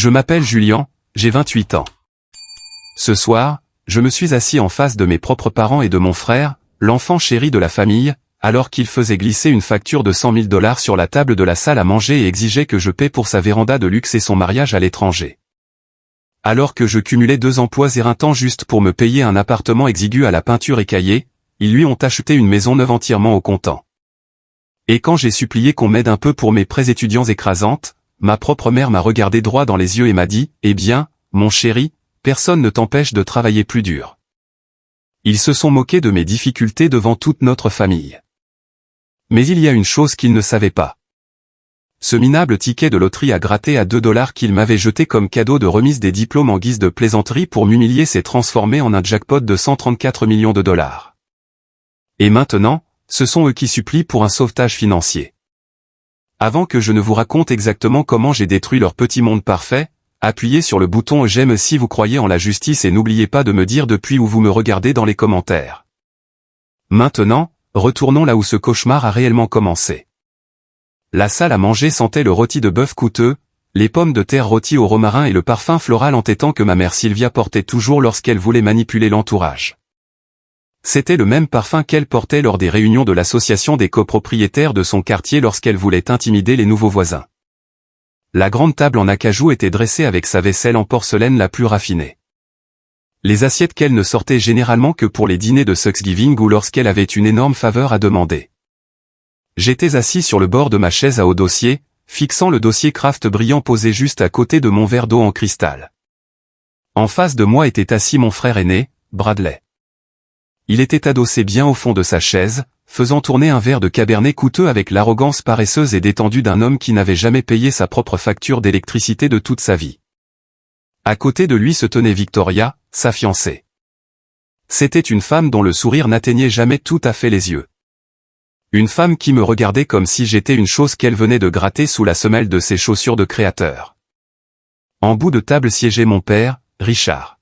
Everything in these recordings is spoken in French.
Je m'appelle Julien, j'ai 28 ans. Ce soir, je me suis assis en face de mes propres parents et de mon frère, l'enfant chéri de la famille, alors qu'il faisait glisser une facture de 100 000 $ sur la table de la salle à manger et exigeait que je paie pour sa véranda de luxe et son mariage à l'étranger. Alors que je cumulais 2 emplois éreintants juste pour me payer un appartement exigu à la peinture écaillée, ils lui ont acheté une maison neuve entièrement au comptant. Et quand j'ai supplié qu'on m'aide un peu pour mes prêts étudiants écrasantes, ma propre mère m'a regardé droit dans les yeux et m'a dit « Eh bien, mon chéri, personne ne t'empêche de travailler plus dur. » Ils se sont moqués de mes difficultés devant toute notre famille. Mais il y a une chose qu'ils ne savaient pas. Ce minable ticket de loterie à gratter à 2 $ qu'ils m'avaient jeté comme cadeau de remise des diplômes en guise de plaisanterie pour m'humilier s'est transformé en un jackpot de 134 millions de $. Et maintenant, ce sont eux qui supplient pour un sauvetage financier. Avant que je ne vous raconte exactement comment j'ai détruit leur petit monde parfait, appuyez sur le bouton j'aime si vous croyez en la justice et n'oubliez pas de me dire depuis où vous me regardez dans les commentaires. Maintenant, retournons là où ce cauchemar a réellement commencé. La salle à manger sentait le rôti de bœuf coûteux, les pommes de terre rôties au romarin et le parfum floral entêtant que ma mère Sylvia portait toujours lorsqu'elle voulait manipuler l'entourage. C'était le même parfum qu'elle portait lors des réunions de l'association des copropriétaires de son quartier lorsqu'elle voulait intimider les nouveaux voisins. La grande table en acajou était dressée avec sa vaisselle en porcelaine la plus raffinée. Les assiettes qu'elle ne sortait généralement que pour les dîners de Thanksgiving ou lorsqu'elle avait une énorme faveur à demander. J'étais assis sur le bord de ma chaise à haut dossier, fixant le dossier Kraft brillant posé juste à côté de mon verre d'eau en cristal. En face de moi était assis mon frère aîné, Bradley. Il était adossé bien au fond de sa chaise, faisant tourner un verre de cabernet coûteux avec l'arrogance paresseuse et détendue d'un homme qui n'avait jamais payé sa propre facture d'électricité de toute sa vie. À côté de lui se tenait Victoria, sa fiancée. C'était une femme dont le sourire n'atteignait jamais tout à fait les yeux. Une femme qui me regardait comme si j'étais une chose qu'elle venait de gratter sous la semelle de ses chaussures de créateur. En bout de table siégeait mon père, Richard.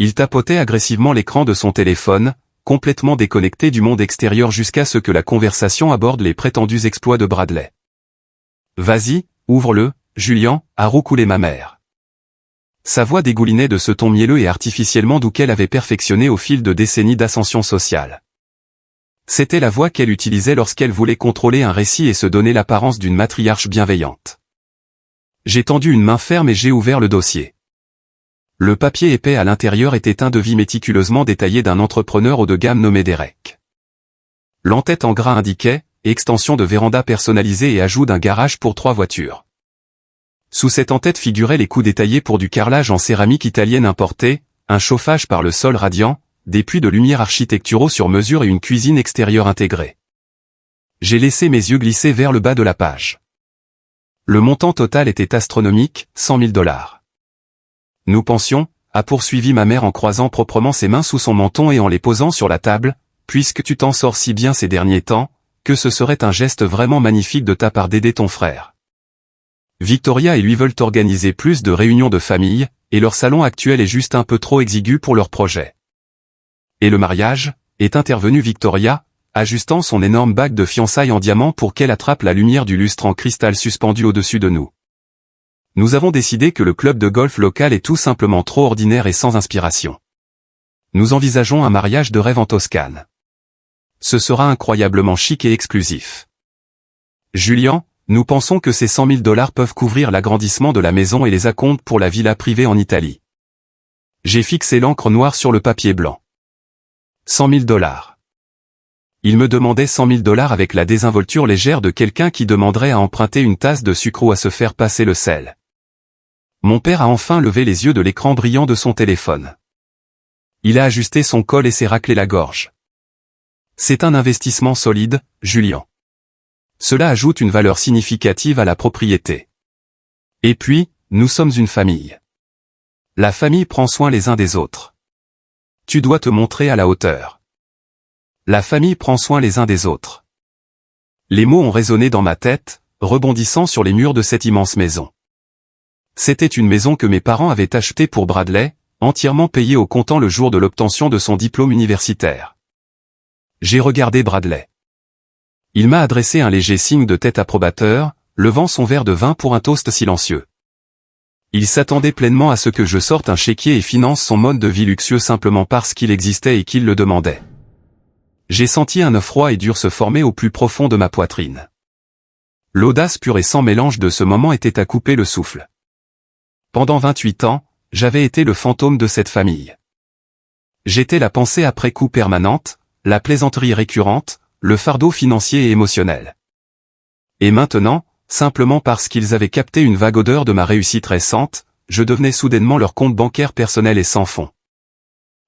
Il tapotait agressivement l'écran de son téléphone, complètement déconnecté du monde extérieur jusqu'à ce que la conversation aborde les prétendus exploits de Bradley. « Vas-y, ouvre-le, Julien » a roucoulé ma mère. Sa voix dégoulinait de ce ton mielleux et artificiellement doux qu'elle avait perfectionné au fil de décennies d'ascension sociale. C'était la voix qu'elle utilisait lorsqu'elle voulait contrôler un récit et se donner l'apparence d'une matriarche bienveillante. J'ai tendu une main ferme et j'ai ouvert le dossier. Le papier épais à l'intérieur était un devis méticuleusement détaillé d'un entrepreneur haut de gamme nommé Derek. L'entête en gras indiquait « extension de véranda personnalisée et ajout d'un garage pour 3 voitures ». Sous cette en-tête figuraient les coûts détaillés pour du carrelage en céramique italienne importée, un chauffage par le sol radiant, des puits de lumière architecturaux sur mesure et une cuisine extérieure intégrée. J'ai laissé mes yeux glisser vers le bas de la page. Le montant total était astronomique, 100 000 $. Nous pensions, a poursuivi ma mère en croisant proprement ses mains sous son menton et en les posant sur la table, puisque tu t'en sors si bien ces derniers temps, que ce serait un geste vraiment magnifique de ta part d'aider ton frère. Victoria et lui veulent organiser plus de réunions de famille, et leur salon actuel est juste un peu trop exigu pour leur projet. Et le mariage, est intervenue Victoria, ajustant son énorme bague de fiançailles en diamant pour qu'elle attrape la lumière du lustre en cristal suspendu au-dessus de nous. Nous avons décidé que le club de golf local est tout simplement trop ordinaire et sans inspiration. Nous envisageons un mariage de rêve en Toscane. Ce sera incroyablement chic et exclusif. Julien, nous pensons que ces 100 000 $ peuvent couvrir l'agrandissement de la maison et les acomptes pour la villa privée en Italie. J'ai fixé l'encre noire sur le papier blanc. 100 000 $. Il me demandait 100 000 $ avec la désinvolture légère de quelqu'un qui demanderait à emprunter une tasse de sucre ou à se faire passer le sel. Mon père a enfin levé les yeux de l'écran brillant de son téléphone. Il a ajusté son col et s'est raclé la gorge. C'est un investissement solide, Julien. Cela ajoute une valeur significative à la propriété. Et puis, nous sommes une famille. La famille prend soin les uns des autres. Tu dois te montrer à la hauteur. La famille prend soin les uns des autres. Les mots ont résonné dans ma tête, rebondissant sur les murs de cette immense maison. C'était une maison que mes parents avaient achetée pour Bradley, entièrement payée au comptant le jour de l'obtention de son diplôme universitaire. J'ai regardé Bradley. Il m'a adressé un léger signe de tête approbateur, levant son verre de vin pour un toast silencieux. Il s'attendait pleinement à ce que je sorte un chéquier et finance son mode de vie luxueux simplement parce qu'il existait et qu'il le demandait. J'ai senti un œuf froid et dur se former au plus profond de ma poitrine. L'audace pure et sans mélange de ce moment était à couper le souffle. Pendant 28 ans, j'avais été le fantôme de cette famille. J'étais la pensée après coup permanente, la plaisanterie récurrente, le fardeau financier et émotionnel. Et maintenant, simplement parce qu'ils avaient capté une vague odeur de ma réussite récente, je devenais soudainement leur compte bancaire personnel et sans fond.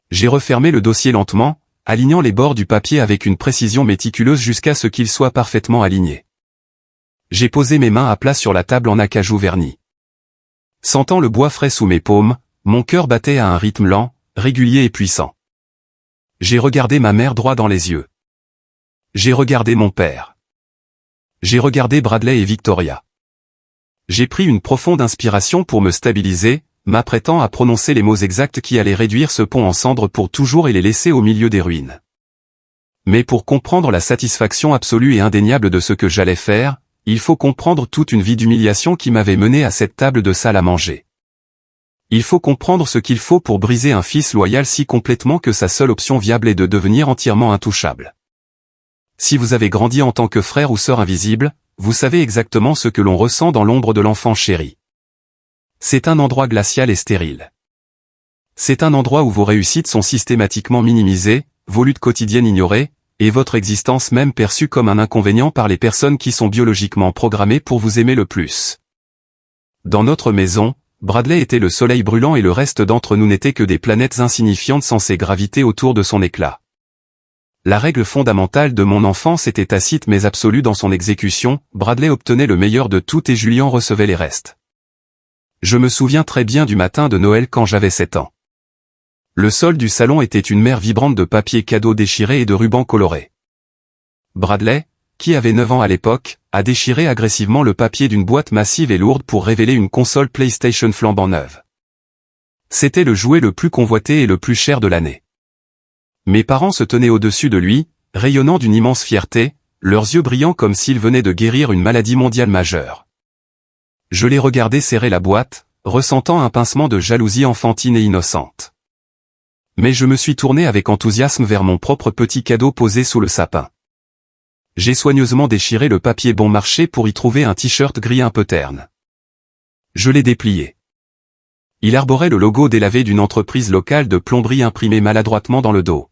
J'ai refermé le dossier lentement, alignant les bords du papier avec une précision méticuleuse jusqu'à ce qu'il soit parfaitement aligné. J'ai posé mes mains à plat sur la table en acajou verni. Sentant le bois frais sous mes paumes, mon cœur battait à un rythme lent, régulier et puissant. J'ai regardé ma mère droit dans les yeux. J'ai regardé mon père. J'ai regardé Bradley et Victoria. J'ai pris une profonde inspiration pour me stabiliser, m'apprêtant à prononcer les mots exacts qui allaient réduire ce pont en cendres pour toujours et les laisser au milieu des ruines. Mais pour comprendre la satisfaction absolue et indéniable de ce que j'allais faire, il faut comprendre toute une vie d'humiliation qui m'avait mené à cette table de salle à manger. Il faut comprendre ce qu'il faut pour briser un fils loyal si complètement que sa seule option viable est de devenir entièrement intouchable. Si vous avez grandi en tant que frère ou sœur invisible, vous savez exactement ce que l'on ressent dans l'ombre de l'enfant chéri. C'est un endroit glacial et stérile. C'est un endroit où vos réussites sont systématiquement minimisées, vos luttes quotidiennes ignorées, et votre existence même perçue comme un inconvénient par les personnes qui sont biologiquement programmées pour vous aimer le plus. Dans notre maison, Bradley était le soleil brûlant et le reste d'entre nous n'étaient que des planètes insignifiantes censées graviter autour de son éclat. La règle fondamentale de mon enfance était tacite mais absolue dans son exécution, Bradley obtenait le meilleur de tout et Julian recevait les restes. Je me souviens très bien du matin de Noël quand j'avais 7 ans. Le sol du salon était une mer vibrante de papier cadeau déchiré et de rubans colorés. Bradley, qui avait 9 ans à l'époque, a déchiré agressivement le papier d'une boîte massive et lourde pour révéler une console PlayStation flambant neuve. C'était le jouet le plus convoité et le plus cher de l'année. Mes parents se tenaient au-dessus de lui, rayonnant d'une immense fierté, leurs yeux brillants comme s'ils venaient de guérir une maladie mondiale majeure. Je les regardais serrer la boîte, ressentant un pincement de jalousie enfantine et innocente. Mais je me suis tourné avec enthousiasme vers mon propre petit cadeau posé sous le sapin. J'ai soigneusement déchiré le papier bon marché pour y trouver un t-shirt gris un peu terne. Je l'ai déplié. Il arborait le logo délavé d'une entreprise locale de plomberie imprimé maladroitement dans le dos.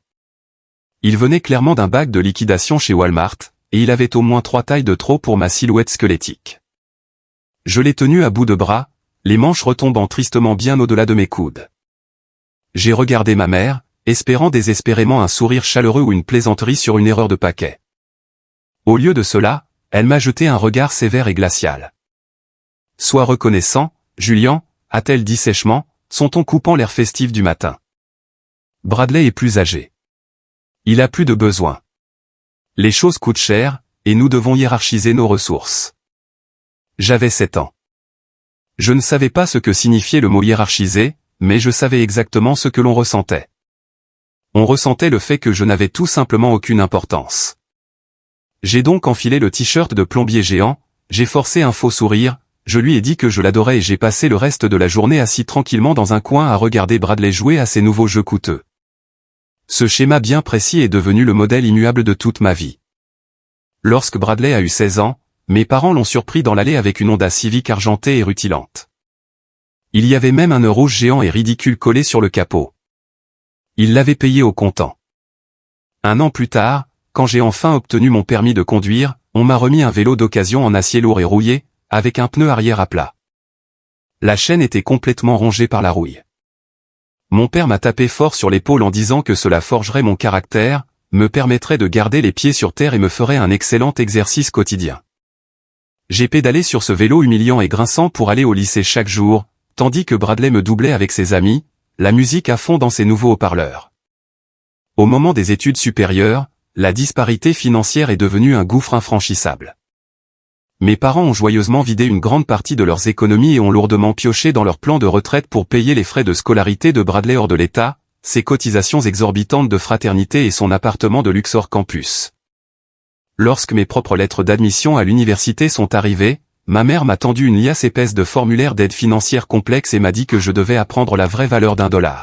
Il venait clairement d'un bac de liquidation chez Walmart, et il avait au moins 3 tailles de trop pour ma silhouette squelettique. Je l'ai tenu à bout de bras, les manches retombant tristement bien au-delà de mes coudes. J'ai regardé ma mère, espérant désespérément un sourire chaleureux ou une plaisanterie sur une erreur de paquet. Au lieu de cela, elle m'a jeté un regard sévère et glacial. « Sois reconnaissant, Julian », a-t-elle dit sèchement, son ton coupant l'air festif du matin. Bradley est plus âgé. Il a plus de besoins. Les choses coûtent cher, et nous devons hiérarchiser nos ressources. J'avais 7 ans. Je ne savais pas ce que signifiait le mot hiérarchiser, mais je savais exactement ce que l'on ressentait. On ressentait le fait que je n'avais tout simplement aucune importance. J'ai donc enfilé le t-shirt de plombier géant, j'ai forcé un faux sourire, je lui ai dit que je l'adorais et j'ai passé le reste de la journée assis tranquillement dans un coin à regarder Bradley jouer à ses nouveaux jeux coûteux. Ce schéma bien précis est devenu le modèle immuable de toute ma vie. Lorsque Bradley a eu 16 ans, mes parents l'ont surpris dans l'allée avec une Honda Civic argentée et rutilante. Il y avait même un nœud rouge géant et ridicule collé sur le capot. Il l'avait payé au comptant. Un an plus tard, quand j'ai enfin obtenu mon permis de conduire, on m'a remis un vélo d'occasion en acier lourd et rouillé, avec un pneu arrière à plat. La chaîne était complètement rongée par la rouille. Mon père m'a tapé fort sur l'épaule en disant que cela forgerait mon caractère, me permettrait de garder les pieds sur terre et me ferait un excellent exercice quotidien. J'ai pédalé sur ce vélo humiliant et grinçant pour aller au lycée chaque jour, tandis que Bradley me doublait avec ses amis, la musique à fond dans ses nouveaux haut-parleurs. Au moment des études supérieures, la disparité financière est devenue un gouffre infranchissable. Mes parents ont joyeusement vidé une grande partie de leurs économies et ont lourdement pioché dans leur plan de retraite pour payer les frais de scolarité de Bradley hors de l'État, ses cotisations exorbitantes de fraternité et son appartement de luxe hors campus. Lorsque mes propres lettres d'admission à l'université sont arrivées, ma mère m'a tendu une liasse épaisse de formulaires d'aide financière complexes et m'a dit que je devais apprendre la vraie valeur d'1 $.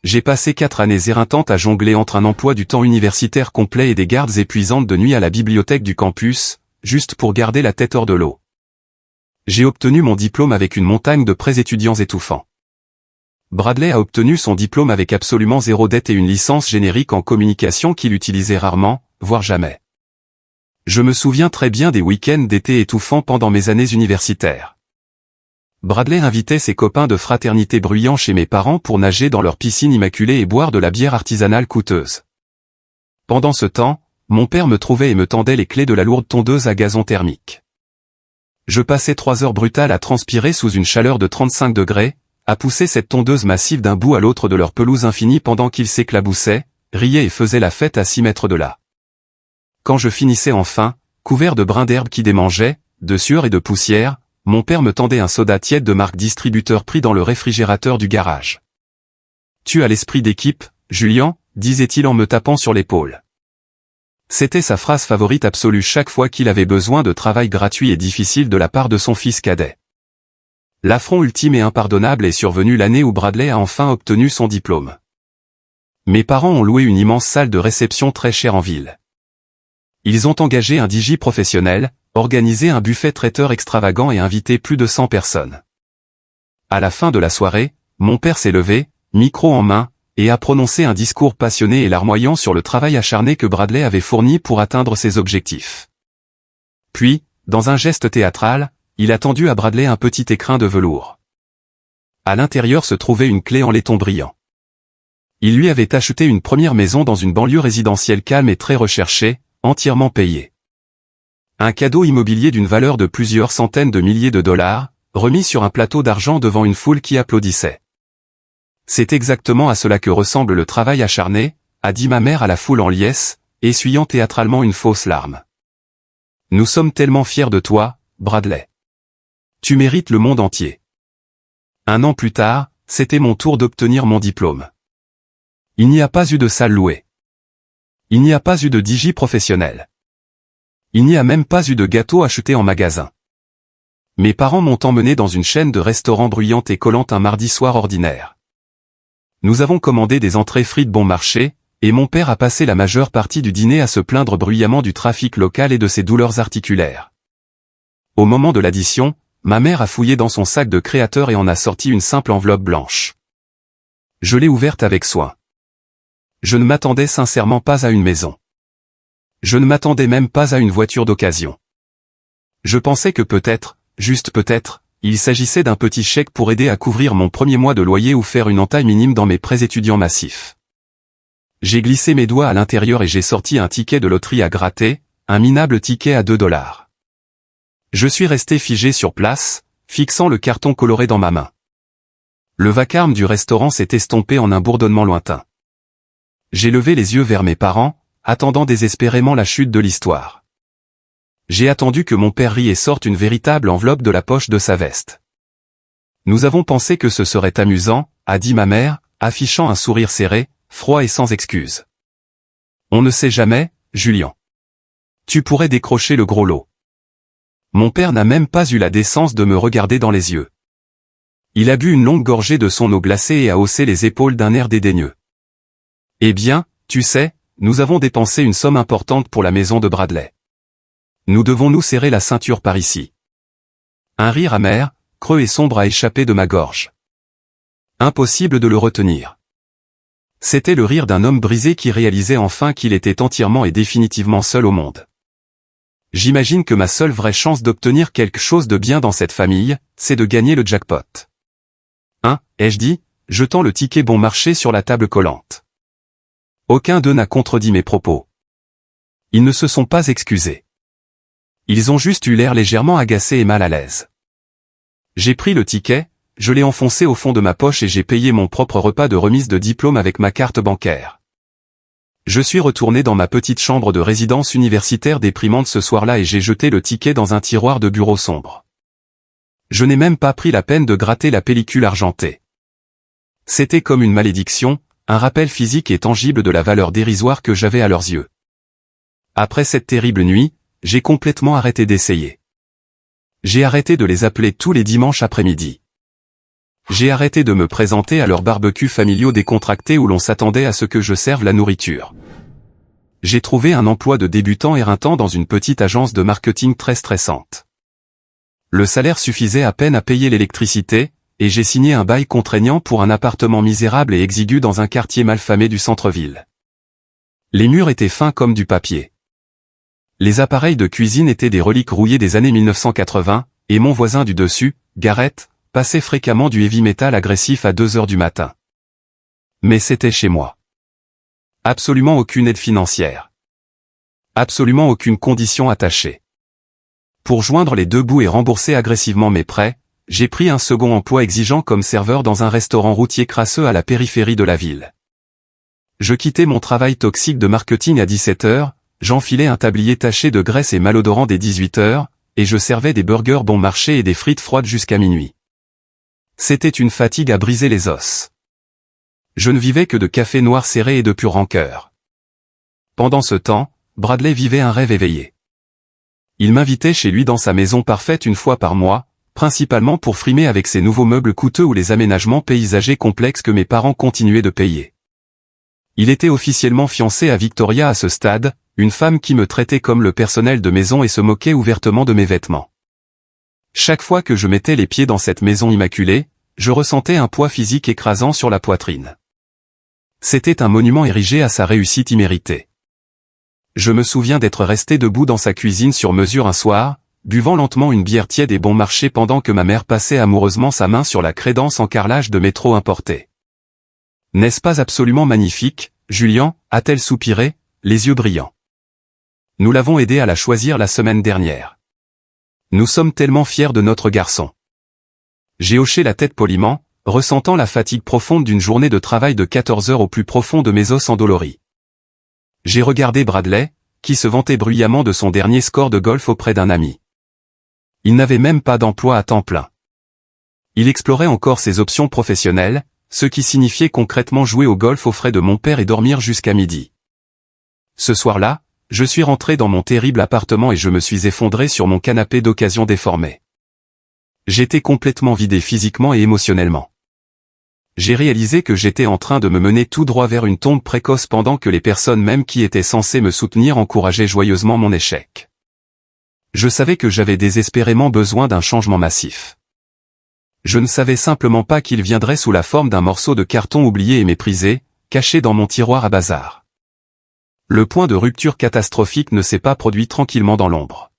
J'ai passé 4 années éreintantes à jongler entre un emploi du temps universitaire complet et des gardes épuisantes de nuit à la bibliothèque du campus, juste pour garder la tête hors de l'eau. J'ai obtenu mon diplôme avec une montagne de prêts étudiants étouffants. Bradley a obtenu son diplôme avec absolument 0 dette et une licence générique en communication qu'il utilisait rarement, voire jamais. Je me souviens très bien des week-ends d'été étouffants pendant mes années universitaires. Bradley invitait ses copains de fraternité bruyants chez mes parents pour nager dans leur piscine immaculée et boire de la bière artisanale coûteuse. Pendant ce temps, mon père me trouvait et me tendait les clés de la lourde tondeuse à gazon thermique. Je passais 3 heures brutales à transpirer sous une chaleur de 35 degrés, à pousser cette tondeuse massive d'un bout à l'autre de leur pelouse infinie pendant qu'ils s'éclaboussaient, riaient et faisaient la fête à 6 mètres de là. Quand je finissais enfin, couvert de brins d'herbe qui démangeaient, de sueur et de poussière, mon père me tendait un soda tiède de marque distributeur pris dans le réfrigérateur du garage. « Tu as l'esprit d'équipe, Julian », disait-il en me tapant sur l'épaule. C'était sa phrase favorite absolue chaque fois qu'il avait besoin de travail gratuit et difficile de la part de son fils cadet. L'affront ultime et impardonnable est survenu l'année où Bradley a enfin obtenu son diplôme. Mes parents ont loué une immense salle de réception très chère en ville. Ils ont engagé un DJ professionnel, organisé un buffet traiteur extravagant et invité plus de 100 personnes. À la fin de la soirée, mon père s'est levé, micro en main, et a prononcé un discours passionné et larmoyant sur le travail acharné que Bradley avait fourni pour atteindre ses objectifs. Puis, dans un geste théâtral, il a tendu à Bradley un petit écrin de velours. À l'intérieur se trouvait une clé en laiton brillant. Il lui avait acheté une première maison dans une banlieue résidentielle calme et très recherchée, entièrement payée. Un cadeau immobilier d'une valeur de plusieurs centaines de milliers de dollars, remis sur un plateau d'argent devant une foule qui applaudissait. C'est exactement à cela que ressemble le travail acharné, a dit ma mère à la foule en liesse, essuyant théâtralement une fausse larme. Nous sommes tellement fiers de toi, Bradley. Tu mérites le monde entier. 1 an plus tard, c'était mon tour d'obtenir mon diplôme. Il n'y a pas eu de salle louée. Il n'y a pas eu de DJ professionnel. Il n'y a même pas eu de gâteau acheté en magasin. Mes parents m'ont emmené dans une chaîne de restaurants bruyante et collante un mardi soir ordinaire. Nous avons commandé des entrées frites bon marché, et mon père a passé la majeure partie du dîner à se plaindre bruyamment du trafic local et de ses douleurs articulaires. Au moment de l'addition, ma mère a fouillé dans son sac de créateur et en a sorti une simple enveloppe blanche. Je l'ai ouverte avec soin. Je ne m'attendais sincèrement pas à une maison. Je ne m'attendais même pas à une voiture d'occasion. Je pensais que peut-être, juste peut-être, il s'agissait d'un petit chèque pour aider à couvrir mon premier mois de loyer ou faire une entaille minime dans mes prêts étudiants massifs. J'ai glissé mes doigts à l'intérieur et j'ai sorti un ticket de loterie à gratter, un minable ticket à 2 $. Je suis resté figé sur place, fixant le carton coloré dans ma main. Le vacarme du restaurant s'est estompé en un bourdonnement lointain. J'ai levé les yeux vers mes parents, attendant désespérément la chute de l'histoire. J'ai attendu que mon père rie et sorte une véritable enveloppe de la poche de sa veste. Nous avons pensé que ce serait amusant, a dit ma mère, affichant un sourire serré, froid et sans excuse. On ne sait jamais, Julian. Tu pourrais décrocher le gros lot. Mon père n'a même pas eu la décence de me regarder dans les yeux. Il a bu une longue gorgée de son eau glacée et a haussé les épaules d'un air dédaigneux. Eh bien, tu sais, nous avons dépensé une somme importante pour la maison de Bradley. Nous devons nous serrer la ceinture par ici. Un rire amer, creux et sombre a échappé de ma gorge. Impossible de le retenir. C'était le rire d'un homme brisé qui réalisait enfin qu'il était entièrement et définitivement seul au monde. J'imagine que ma seule vraie chance d'obtenir quelque chose de bien dans cette famille, c'est de gagner le jackpot. Hein, ai-je dit, jetant le ticket bon marché sur la table collante. Aucun d'eux n'a contredit mes propos. Ils ne se sont pas excusés. Ils ont juste eu l'air légèrement agacés et mal à l'aise. J'ai pris le ticket, je l'ai enfoncé au fond de ma poche et j'ai payé mon propre repas de remise de diplôme avec ma carte bancaire. Je suis retourné dans ma petite chambre de résidence universitaire déprimante ce soir-là et j'ai jeté le ticket dans un tiroir de bureau sombre. Je n'ai même pas pris la peine de gratter la pellicule argentée. C'était comme une malédiction, un rappel physique et tangible de la valeur dérisoire que j'avais à leurs yeux. Après cette terrible nuit, j'ai complètement arrêté d'essayer. J'ai arrêté de les appeler tous les dimanches après-midi. J'ai arrêté de me présenter à leurs barbecues familiaux décontractés où l'on s'attendait à ce que je serve la nourriture. J'ai trouvé un emploi de débutant éreintant dans une petite agence de marketing très stressante. Le salaire suffisait à peine à payer l'électricité, et j'ai signé un bail contraignant pour un appartement misérable et exigu dans un quartier malfamé du centre-ville. Les murs étaient fins comme du papier. Les appareils de cuisine étaient des reliques rouillées des années 1980, et mon voisin du dessus, Gareth, passait fréquemment du heavy metal agressif à 2 heures du matin. Mais c'était chez moi. Absolument aucune aide financière. Absolument aucune condition attachée. Pour joindre les deux bouts et rembourser agressivement mes prêts, j'ai pris un second emploi exigeant comme serveur dans un restaurant routier crasseux à la périphérie de la ville. Je quittais mon travail toxique de marketing à 17 heures, j'enfilais un tablier taché de graisse et malodorant dès 18 heures, et je servais des burgers bon marché et des frites froides jusqu'à minuit. C'était une fatigue à briser les os. Je ne vivais que de café noir serré et de pure rancœur. Pendant ce temps, Bradley vivait un rêve éveillé. Il m'invitait chez lui dans sa maison parfaite une fois par mois, principalement pour frimer avec ses nouveaux meubles coûteux ou les aménagements paysagers complexes que mes parents continuaient de payer. Il était officiellement fiancé à Victoria à ce stade, une femme qui me traitait comme le personnel de maison et se moquait ouvertement de mes vêtements. Chaque fois que je mettais les pieds dans cette maison immaculée, je ressentais un poids physique écrasant sur la poitrine. C'était un monument érigé à sa réussite imméritée. Je me souviens d'être resté debout dans sa cuisine sur mesure un soir, buvant lentement une bière tiède et bon marché pendant que ma mère passait amoureusement sa main sur la crédence en carrelage de métro importé. « N'est-ce pas absolument magnifique, Julian » a-t-elle soupiré, les yeux brillants. Nous l'avons aidé à la choisir la semaine dernière. Nous sommes tellement fiers de notre garçon. J'ai hoché la tête poliment, ressentant la fatigue profonde d'une journée de travail de 14 heures au plus profond de mes os endoloris. J'ai regardé Bradley, qui se vantait bruyamment de son dernier score de golf auprès d'un ami. Il n'avait même pas d'emploi à temps plein. Il explorait encore ses options professionnelles, ce qui signifiait concrètement jouer au golf aux frais de mon père et dormir jusqu'à midi. Ce soir-là, je suis rentré dans mon terrible appartement et je me suis effondré sur mon canapé d'occasion déformé. J'étais complètement vidé physiquement et émotionnellement. J'ai réalisé que j'étais en train de me mener tout droit vers une tombe précoce pendant que les personnes même qui étaient censées me soutenir encourageaient joyeusement mon échec. Je savais que j'avais désespérément besoin d'un changement massif. Je ne savais simplement pas qu'il viendrait sous la forme d'un morceau de carton oublié et méprisé, caché dans mon tiroir à bazar. Le point de rupture catastrophique ne s'est pas produit tranquillement dans l'ombre.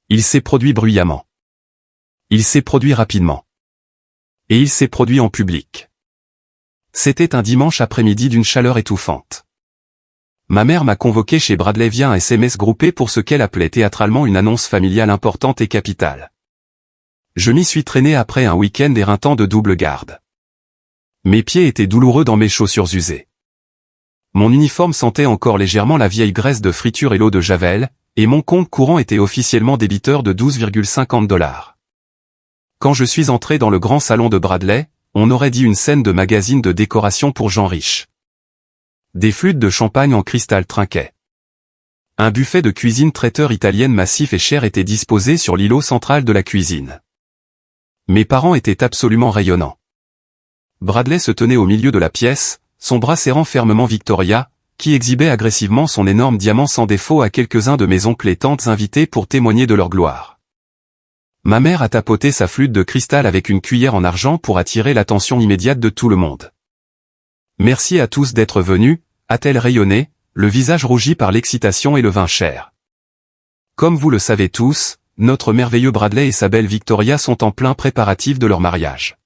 Il s'est produit bruyamment. Il s'est produit rapidement. Et il s'est produit en public. C'était un dimanche après-midi d'une chaleur étouffante. Ma mère m'a convoqué chez Bradley via un SMS groupé pour ce qu'elle appelait théâtralement une annonce familiale importante et capitale. Je m'y suis traîné après un week-end éreintant de double garde. Mes pieds étaient douloureux dans mes chaussures usées. Mon uniforme sentait encore légèrement la vieille graisse de friture et l'eau de javel, et mon compte courant était officiellement débiteur de 12,50 $. Quand je suis entré dans le grand salon de Bradley, on aurait dit une scène de magazine de décoration pour gens riches. Des flûtes de champagne en cristal trinquaient. Un buffet de cuisine traiteur italienne massif et cher était disposé sur l'îlot central de la cuisine. Mes parents étaient absolument rayonnants. Bradley se tenait au milieu de la pièce, son bras serrant fermement Victoria, qui exhibait agressivement son énorme diamant sans défaut à quelques-uns de mes oncles et tantes invités pour témoigner de leur gloire. Ma mère a tapoté sa flûte de cristal avec une cuillère en argent pour attirer l'attention immédiate de tout le monde. « Merci à tous d'être venus », a-t-elle rayonné, le visage rougi par l'excitation et le vin cher. Comme vous le savez tous, notre merveilleux Bradley et sa belle Victoria sont en plein préparatif de leur mariage.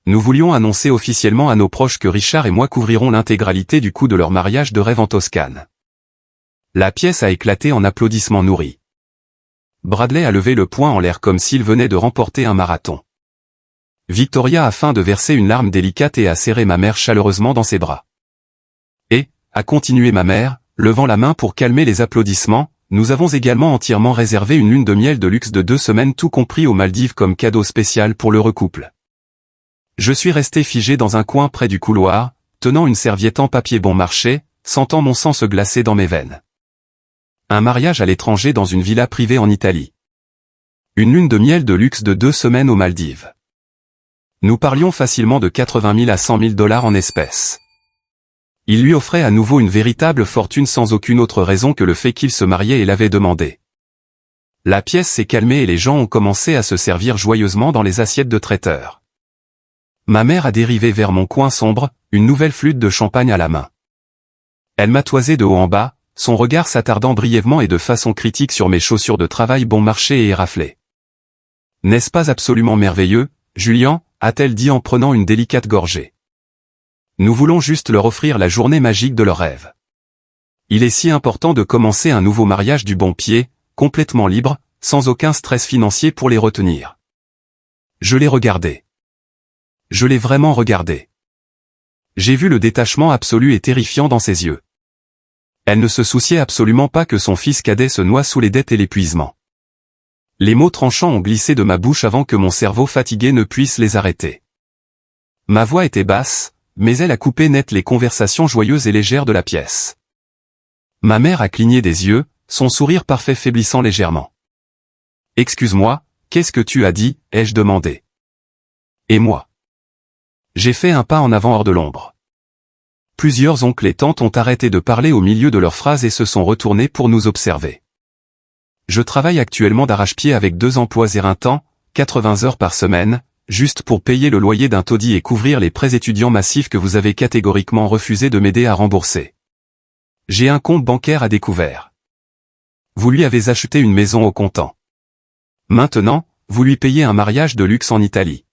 Nous voulions annoncer officiellement à nos proches que Richard et moi couvrirons l'intégralité du coût de leur mariage de rêve en Toscane. La pièce a éclaté en applaudissements nourris. Bradley a levé le poing en l'air comme s'il venait de remporter un marathon. Victoria a feint de verser une larme délicate et a serré ma mère chaleureusement dans ses bras. Et, a continué ma mère, levant la main pour calmer les applaudissements, nous avons également entièrement réservé une lune de miel de luxe de 2 semaines tout compris aux Maldives comme cadeau spécial pour l'heureux couple. Je suis resté figé dans un coin près du couloir, tenant une serviette en papier bon marché, sentant mon sang se glacer dans mes veines. Un mariage à l'étranger dans une villa privée en Italie. Une lune de miel de luxe de 2 semaines aux Maldives. Nous parlions facilement de 80 000 à 100 000 dollars en espèces. Il lui offrait à nouveau une véritable fortune sans aucune autre raison que le fait qu'il se mariait et l'avait demandé. La pièce s'est calmée et les gens ont commencé à se servir joyeusement dans les assiettes de traiteur. Ma mère a dérivé vers mon coin sombre, une nouvelle flûte de champagne à la main. Elle m'a toisé de haut en bas, son regard s'attardant brièvement et de façon critique sur mes chaussures de travail bon marché et éraflées. « N'est-ce pas absolument merveilleux, Julian ?» a-t-elle dit en prenant une délicate gorgée. « Nous voulons juste leur offrir la journée magique de leur rêve. Il est si important de commencer un nouveau mariage du bon pied, complètement libre, sans aucun stress financier pour les retenir. » Je l'ai regardé. Je l'ai vraiment regardé. J'ai vu le détachement absolu et terrifiant dans ses yeux. Elle ne se souciait absolument pas que son fils cadet se noie sous les dettes et l'épuisement. Les mots tranchants ont glissé de ma bouche avant que mon cerveau fatigué ne puisse les arrêter. Ma voix était basse, mais elle a coupé net les conversations joyeuses et légères de la pièce. Ma mère a cligné des yeux, son sourire parfait faiblissant légèrement. « Excuse-moi, qu'est-ce que tu as dit ?» ai-je demandé. « Et moi ?» J'ai fait un pas en avant hors de l'ombre. Plusieurs oncles et tantes ont arrêté de parler au milieu de leurs phrases et se sont retournés pour nous observer. Je travaille actuellement d'arrache-pied avec 2 emplois éreintants, 80 heures par semaine, juste pour payer le loyer d'un taudis et couvrir les prêts étudiants massifs que vous avez catégoriquement refusé de m'aider à rembourser. J'ai un compte bancaire à découvert. Vous lui avez acheté une maison au comptant. Maintenant, vous lui payez un mariage de luxe en Italie.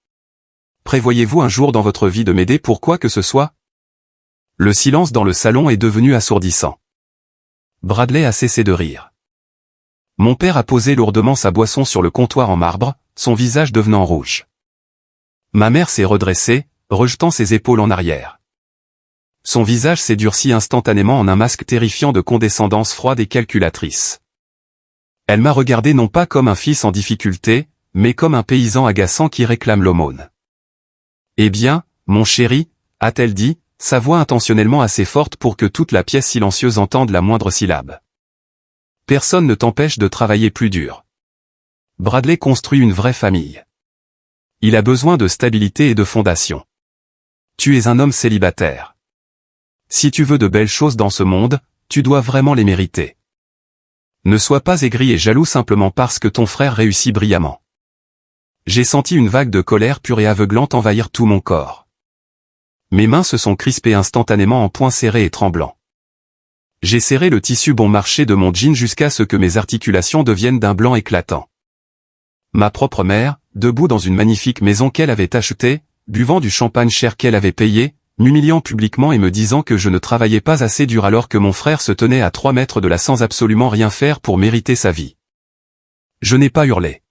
Prévoyez-vous un jour dans votre vie de m'aider pour quoi que ce soit ? Le silence dans le salon est devenu assourdissant. Bradley a cessé de rire. Mon père a posé lourdement sa boisson sur le comptoir en marbre, son visage devenant rouge. Ma mère s'est redressée, rejetant ses épaules en arrière. Son visage s'est durci instantanément en un masque terrifiant de condescendance froide et calculatrice. Elle m'a regardé non pas comme un fils en difficulté, mais comme un paysan agaçant qui réclame l'aumône. « Eh bien, mon chéri, » a-t-elle dit, sa voix intentionnellement assez forte pour que toute la pièce silencieuse entende la moindre syllabe. Personne ne t'empêche de travailler plus dur. Bradley construit une vraie famille. Il a besoin de stabilité et de fondation. Tu es un homme célibataire. Si tu veux de belles choses dans ce monde, tu dois vraiment les mériter. Ne sois pas aigri et jaloux simplement parce que ton frère réussit brillamment. J'ai senti une vague de colère pure et aveuglante envahir tout mon corps. Mes mains se sont crispées instantanément en poings serrés et tremblants. J'ai serré le tissu bon marché de mon jean jusqu'à ce que mes articulations deviennent d'un blanc éclatant. Ma propre mère, debout dans une magnifique maison qu'elle avait achetée, buvant du champagne cher qu'elle avait payé, m'humiliant publiquement et me disant que je ne travaillais pas assez dur alors que mon frère se tenait à 3 mètres de là sans absolument rien faire pour mériter sa vie. Je n'ai pas hurlé.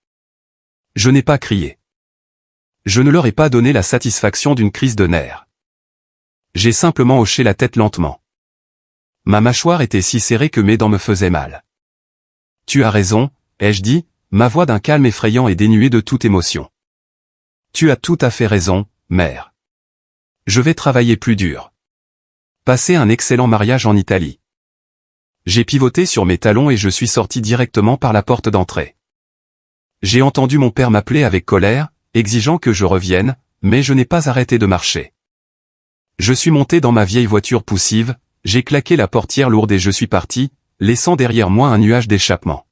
Je n'ai pas crié. Je ne leur ai pas donné la satisfaction d'une crise de nerfs. J'ai simplement hoché la tête lentement. Ma mâchoire était si serrée que mes dents me faisaient mal. « Tu as raison », ai-je dit, ma voix d'un calme effrayant et dénuée de toute émotion. « Tu as tout à fait raison, mère. Je vais travailler plus dur. Passer un excellent mariage en Italie. » J'ai pivoté sur mes talons et je suis sorti directement par la porte d'entrée. J'ai entendu mon père m'appeler avec colère, exigeant que je revienne, mais je n'ai pas arrêté de marcher. Je suis monté dans ma vieille voiture poussive, j'ai claqué la portière lourde et je suis parti, laissant derrière moi un nuage d'échappement.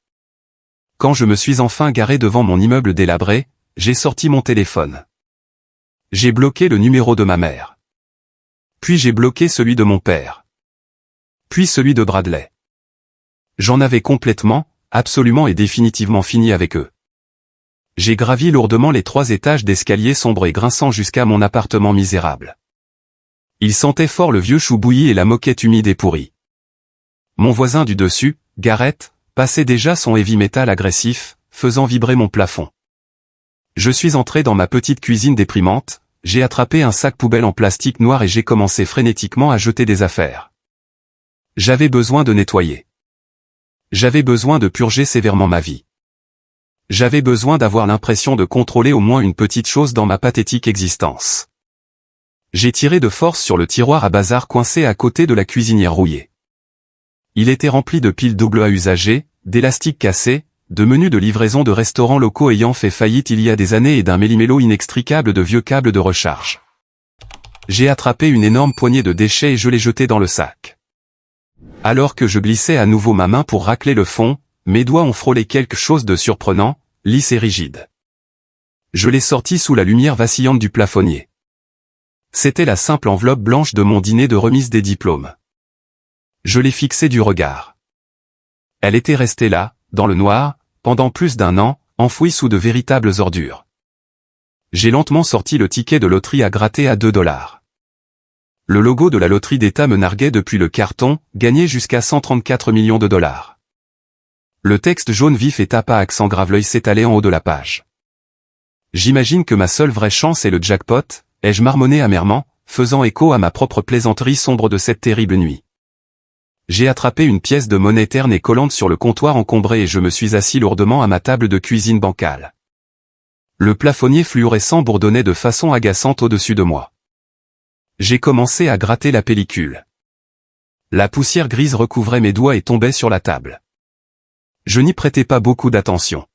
Quand je me suis enfin garé devant mon immeuble délabré, j'ai sorti mon téléphone. J'ai bloqué le numéro de ma mère. Puis j'ai bloqué celui de mon père. Puis celui de Bradley. J'en avais complètement, absolument et définitivement fini avec eux. J'ai gravi lourdement les 3 étages d'escalier sombres et grinçants jusqu'à mon appartement misérable. Il sentait fort le vieux chou bouilli et la moquette humide et pourrie. Mon voisin du dessus, Garrett, passait déjà son heavy metal agressif, faisant vibrer mon plafond. Je suis entré dans ma petite cuisine déprimante, j'ai attrapé un sac poubelle en plastique noir et j'ai commencé frénétiquement à jeter des affaires. J'avais besoin de nettoyer. J'avais besoin de purger sévèrement ma vie. J'avais besoin d'avoir l'impression de contrôler au moins une petite chose dans ma pathétique existence. J'ai tiré de force sur le tiroir à bazar coincé à côté de la cuisinière rouillée. Il était rempli de piles double A usagées, d'élastiques cassés, de menus de livraison de restaurants locaux ayant fait faillite il y a des années et d'un méli-mélo inextricable de vieux câbles de recharge. J'ai attrapé une énorme poignée de déchets et je l'ai jeté dans le sac. Alors que je glissais à nouveau ma main pour racler le fond, mes doigts ont frôlé quelque chose de surprenant, lisse et rigide. Je l'ai sorti sous la lumière vacillante du plafonnier. C'était la simple enveloppe blanche de mon dîner de remise des diplômes. Je l'ai fixée du regard. Elle était restée là, dans le noir, pendant plus d'1 an, enfouie sous de véritables ordures. J'ai lentement sorti le ticket de loterie à gratter à $2. Le logo de la loterie d'État me narguait depuis le carton, gagné jusqu'à 134 millions de dollars. Le texte jaune vif et tape à accent grave l'œil s'étalait en haut de la page. J'imagine que ma seule vraie chance est le jackpot, ai-je marmonné amèrement, faisant écho à ma propre plaisanterie sombre de cette terrible nuit. J'ai attrapé une pièce de monnaie terne et collante sur le comptoir encombré et je me suis assis lourdement à ma table de cuisine bancale. Le plafonnier fluorescent bourdonnait de façon agaçante au-dessus de moi. J'ai commencé à gratter la pellicule. La poussière grise recouvrait mes doigts et tombait sur la table. Je n'y prêtais pas beaucoup d'attention.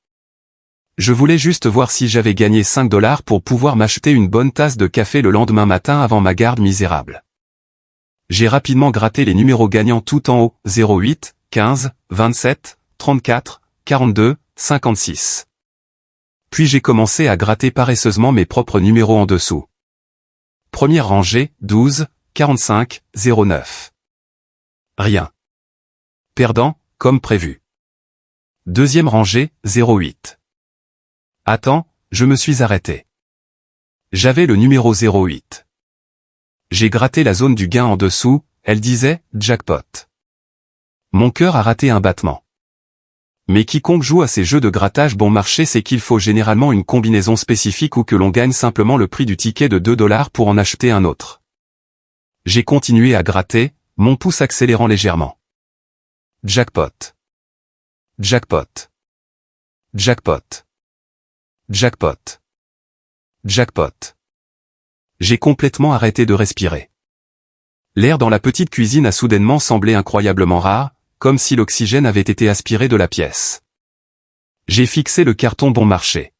Je voulais juste voir si j'avais gagné $5 pour pouvoir m'acheter une bonne tasse de café le lendemain matin avant ma garde misérable. J'ai rapidement gratté les numéros gagnants tout en haut, 08, 15, 27, 34, 42, 56. Puis j'ai commencé à gratter paresseusement mes propres numéros en dessous. Première rangée, 12, 45, 09. Rien. Perdant, comme prévu. Deuxième rangée, 08. Attends, je me suis arrêté. J'avais le numéro 08. J'ai gratté la zone du gain en dessous, elle disait « jackpot ». Mon cœur a raté un battement. Mais quiconque joue à ces jeux de grattage bon marché sait qu'il faut généralement une combinaison spécifique ou que l'on gagne simplement le prix du ticket de $2 pour en acheter un autre. J'ai continué à gratter, mon pouce accélérant légèrement. Jackpot. Jackpot. Jackpot. Jackpot. Jackpot. J'ai complètement arrêté de respirer. L'air dans la petite cuisine a soudainement semblé incroyablement rare, comme si l'oxygène avait été aspiré de la pièce. J'ai fixé le carton bon marché.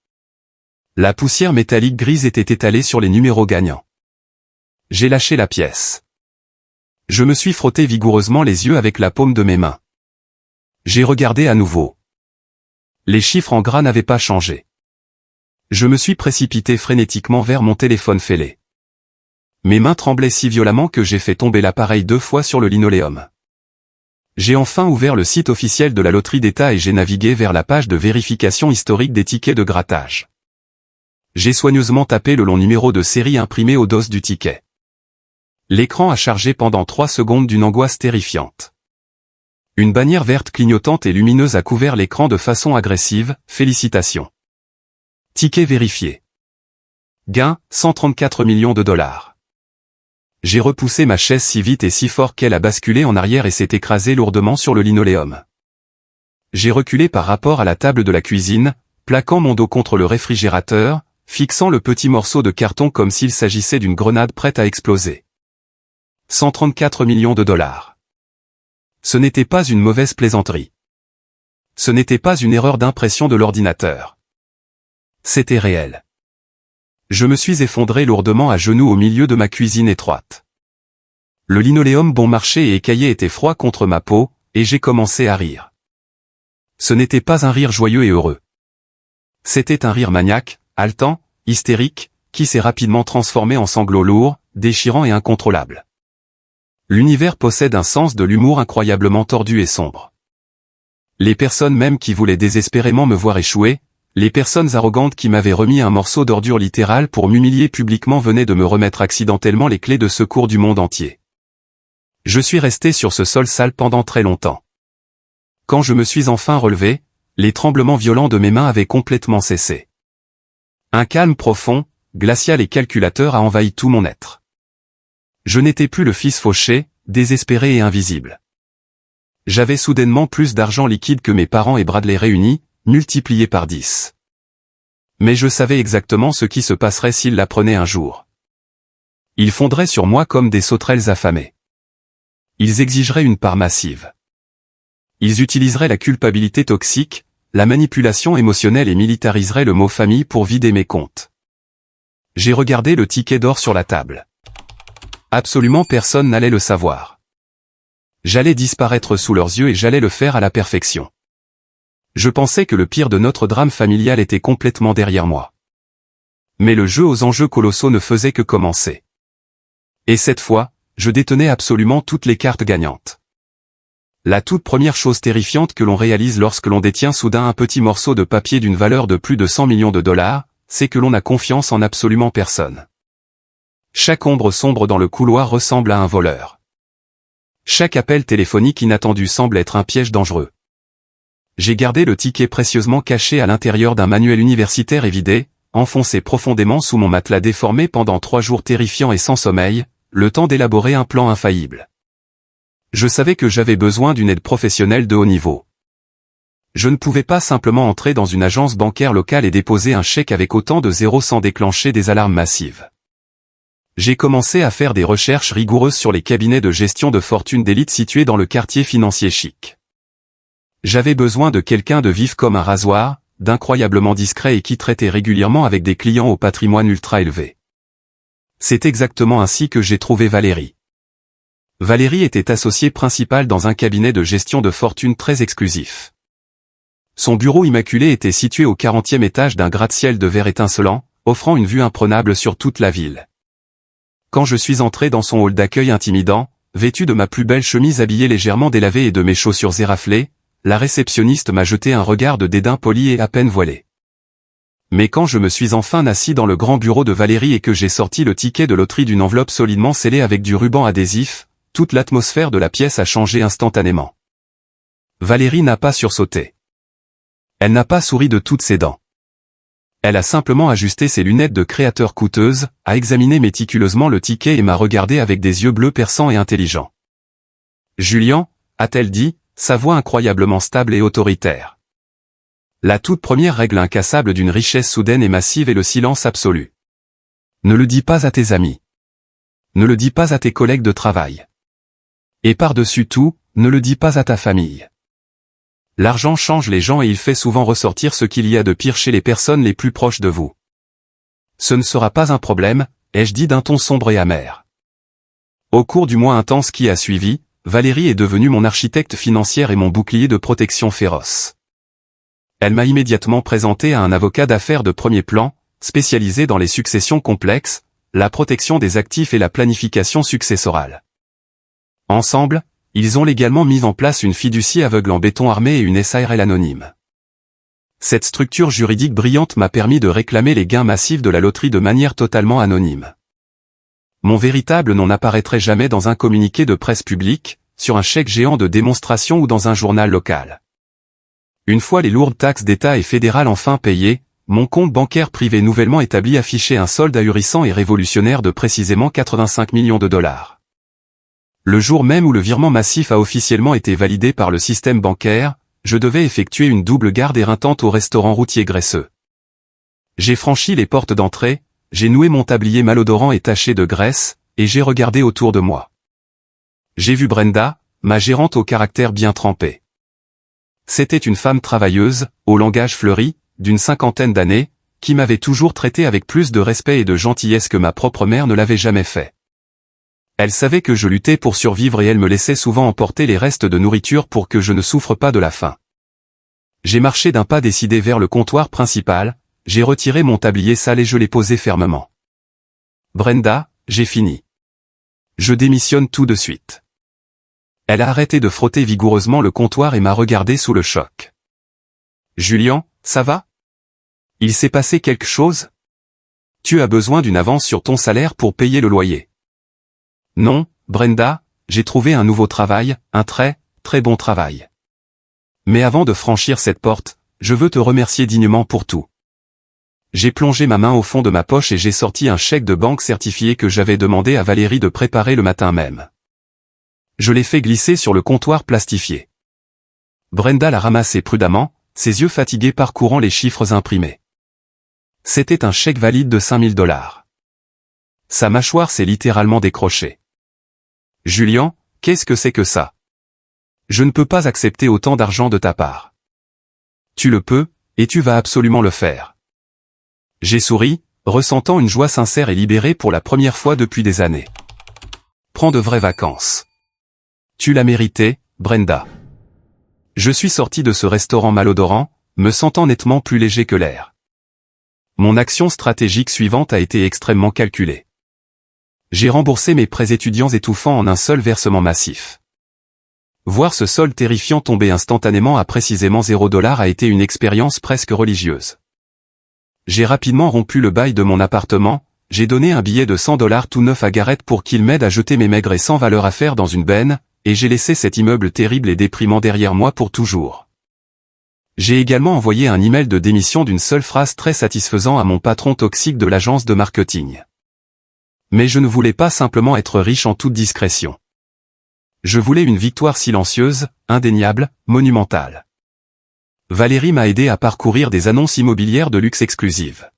La poussière métallique grise était étalée sur les numéros gagnants. J'ai lâché la pièce. Je me suis frotté vigoureusement les yeux avec la paume de mes mains. J'ai regardé à nouveau. Les chiffres en gras n'avaient pas changé. Je me suis précipité frénétiquement vers mon téléphone fêlé. Mes mains tremblaient si violemment que j'ai fait tomber l'appareil 2 fois sur le linoléum. J'ai enfin ouvert le site officiel de la loterie d'État et j'ai navigué vers la page de vérification historique des tickets de grattage. J'ai soigneusement tapé le long numéro de série imprimé au dos du ticket. L'écran a chargé pendant 3 secondes d'une angoisse terrifiante. Une bannière verte clignotante et lumineuse a couvert l'écran de façon agressive, félicitations. Ticket vérifié. Gain, 134 millions de dollars. J'ai repoussé ma chaise si vite et si fort qu'elle a basculé en arrière et s'est écrasée lourdement sur le linoléum. J'ai reculé par rapport à la table de la cuisine, plaquant mon dos contre le réfrigérateur, fixant le petit morceau de carton comme s'il s'agissait d'une grenade prête à exploser. 134 millions de dollars. Ce n'était pas une mauvaise plaisanterie. Ce n'était pas une erreur d'impression de l'ordinateur. C'était réel. Je me suis effondré lourdement à genoux au milieu de ma cuisine étroite. Le linoléum bon marché et écaillé était froid contre ma peau, et j'ai commencé à rire. Ce n'était pas un rire joyeux et heureux. C'était un rire maniaque, haletant, hystérique, qui s'est rapidement transformé en sanglots lourds, déchirants et incontrôlables. L'univers possède un sens de l'humour incroyablement tordu et sombre. Les personnes même qui voulaient désespérément me voir échouer, les personnes arrogantes qui m'avaient remis un morceau d'ordure littérale pour m'humilier publiquement venaient de me remettre accidentellement les clés de secours du monde entier. Je suis resté sur ce sol sale pendant très longtemps. Quand je me suis enfin relevé, les tremblements violents de mes mains avaient complètement cessé. Un calme profond, glacial et calculateur a envahi tout mon être. Je n'étais plus le fils fauché, désespéré et invisible. J'avais soudainement plus d'argent liquide que mes parents et Bradley réunis, multiplié par 10. Mais je savais exactement ce qui se passerait s'ils l'apprenaient un jour. Ils fonderaient sur moi comme des sauterelles affamées. Ils exigeraient une part massive. Ils utiliseraient la culpabilité toxique, la manipulation émotionnelle et militariserait le mot famille pour vider mes comptes. J'ai regardé le ticket d'or sur la table. Absolument personne n'allait le savoir. J'allais disparaître sous leurs yeux et j'allais le faire à la perfection. Je pensais que le pire de notre drame familial était complètement derrière moi. Mais le jeu aux enjeux colossaux ne faisait que commencer. Et cette fois, je détenais absolument toutes les cartes gagnantes. La toute première chose terrifiante que l'on réalise lorsque l'on détient soudain un petit morceau de papier d'une valeur de plus de 100 millions de dollars, c'est que l'on a confiance en absolument personne. Chaque ombre sombre dans le couloir ressemble à un voleur. Chaque appel téléphonique inattendu semble être un piège dangereux. J'ai gardé le ticket précieusement caché à l'intérieur d'un manuel universitaire évidé, enfoncé profondément sous mon matelas déformé pendant 3 jours terrifiants et sans sommeil, le temps d'élaborer un plan infaillible. Je savais que j'avais besoin d'une aide professionnelle de haut niveau. Je ne pouvais pas simplement entrer dans une agence bancaire locale et déposer un chèque avec autant de zéros sans déclencher des alarmes massives. J'ai commencé à faire des recherches rigoureuses sur les cabinets de gestion de fortune d'élite situés dans le quartier financier chic. J'avais besoin de quelqu'un de vif comme un rasoir, d'incroyablement discret et qui traitait régulièrement avec des clients au patrimoine ultra élevé. C'est exactement ainsi que j'ai trouvé Valérie. Valérie était associée principale dans un cabinet de gestion de fortune très exclusif. Son bureau immaculé était situé au 40e étage d'un gratte-ciel de verre étincelant, offrant une vue imprenable sur toute la ville. Quand je suis entré dans son hall d'accueil intimidant, vêtu de ma plus belle chemise habillée légèrement délavée et de mes chaussures éraflées, la réceptionniste m'a jeté un regard de dédain poli et à peine voilé. Mais quand je me suis enfin assis dans le grand bureau de Valérie et que j'ai sorti le ticket de loterie d'une enveloppe solidement scellée avec du ruban adhésif, toute l'atmosphère de la pièce a changé instantanément. Valérie n'a pas sursauté. Elle n'a pas souri de toutes ses dents. Elle a simplement ajusté ses lunettes de créateur coûteuses, a examiné méticuleusement le ticket et m'a regardé avec des yeux bleus perçants et intelligents. « Julien », a-t-elle dit, sa voix incroyablement stable et autoritaire. La toute première règle incassable d'une richesse soudaine et massive est le silence absolu. Ne le dis pas à tes amis. Ne le dis pas à tes collègues de travail. Et par-dessus tout, ne le dis pas à ta famille. L'argent change les gens et il fait souvent ressortir ce qu'il y a de pire chez les personnes les plus proches de vous. Ce ne sera pas un problème, ai-je dit d'un ton sombre et amer. Au cours du mois intense qui a suivi, Valérie est devenue mon architecte financière et mon bouclier de protection féroce. Elle m'a immédiatement présenté à un avocat d'affaires de premier plan, spécialisé dans les successions complexes, la protection des actifs et la planification successorale. Ensemble, ils ont légalement mis en place une fiducie aveugle en béton armé et une SARL anonyme. Cette structure juridique brillante m'a permis de réclamer les gains massifs de la loterie de manière totalement anonyme. Mon véritable nom n'apparaîtrait jamais dans un communiqué de presse publique, sur un chèque géant de démonstration ou dans un journal local. Une fois les lourdes taxes d'État et fédérales enfin payées, mon compte bancaire privé nouvellement établi affichait un solde ahurissant et révolutionnaire de précisément 85 millions de dollars. Le jour même où le virement massif a officiellement été validé par le système bancaire, je devais effectuer une double garde éreintante au restaurant routier graisseux. J'ai franchi les portes d'entrée, j'ai noué mon tablier malodorant et taché de graisse, et j'ai regardé autour de moi. J'ai vu Brenda, ma gérante au caractère bien trempé. C'était une femme travailleuse, au langage fleuri, d'une 50aine d'années, qui m'avait toujours traité avec plus de respect et de gentillesse que ma propre mère ne l'avait jamais fait. Elle savait que je luttais pour survivre et elle me laissait souvent emporter les restes de nourriture pour que je ne souffre pas de la faim. J'ai marché d'un pas décidé vers le comptoir principal, j'ai retiré mon tablier sale et je l'ai posé fermement. Brenda, j'ai fini. Je démissionne tout de suite. Elle a arrêté de frotter vigoureusement le comptoir et m'a regardé sous le choc. Julien, ça va? Il s'est passé quelque chose? Tu as besoin d'une avance sur ton salaire pour payer le loyer. Non, Brenda, j'ai trouvé un nouveau travail, un très, très bon travail. Mais avant de franchir cette porte, je veux te remercier dignement pour tout. J'ai plongé ma main au fond de ma poche et j'ai sorti un chèque de banque certifié que j'avais demandé à Valérie de préparer le matin même. Je l'ai fait glisser sur le comptoir plastifié. Brenda l'a ramassé prudemment, ses yeux fatigués parcourant les chiffres imprimés. C'était un chèque valide de 5000 $. Sa mâchoire s'est littéralement décrochée. Julien, qu'est-ce que c'est que ça? Je ne peux pas accepter autant d'argent de ta part. Tu le peux, et tu vas absolument le faire. J'ai souri, ressentant une joie sincère et libérée pour la première fois depuis des années. Prends de vraies vacances. Tu l'as mérité, Brenda. Je suis sorti de ce restaurant malodorant, me sentant nettement plus léger que l'air. Mon action stratégique suivante a été extrêmement calculée. J'ai remboursé mes prêts étudiants étouffants en un seul versement massif. Voir ce solde terrifiant tomber instantanément à précisément $0 a été une expérience presque religieuse. J'ai rapidement rompu le bail de mon appartement, j'ai donné un billet de $100 tout neuf à Garrett pour qu'il m'aide à jeter mes maigres et sans valeur affaires dans une benne, et j'ai laissé cet immeuble terrible et déprimant derrière moi pour toujours. J'ai également envoyé un email de démission d'une seule phrase très satisfaisant à mon patron toxique de l'agence de marketing. Mais je ne voulais pas simplement être riche en toute discrétion. Je voulais une victoire silencieuse, indéniable, monumentale. Valérie m'a aidé à parcourir des annonces immobilières de luxe exclusives.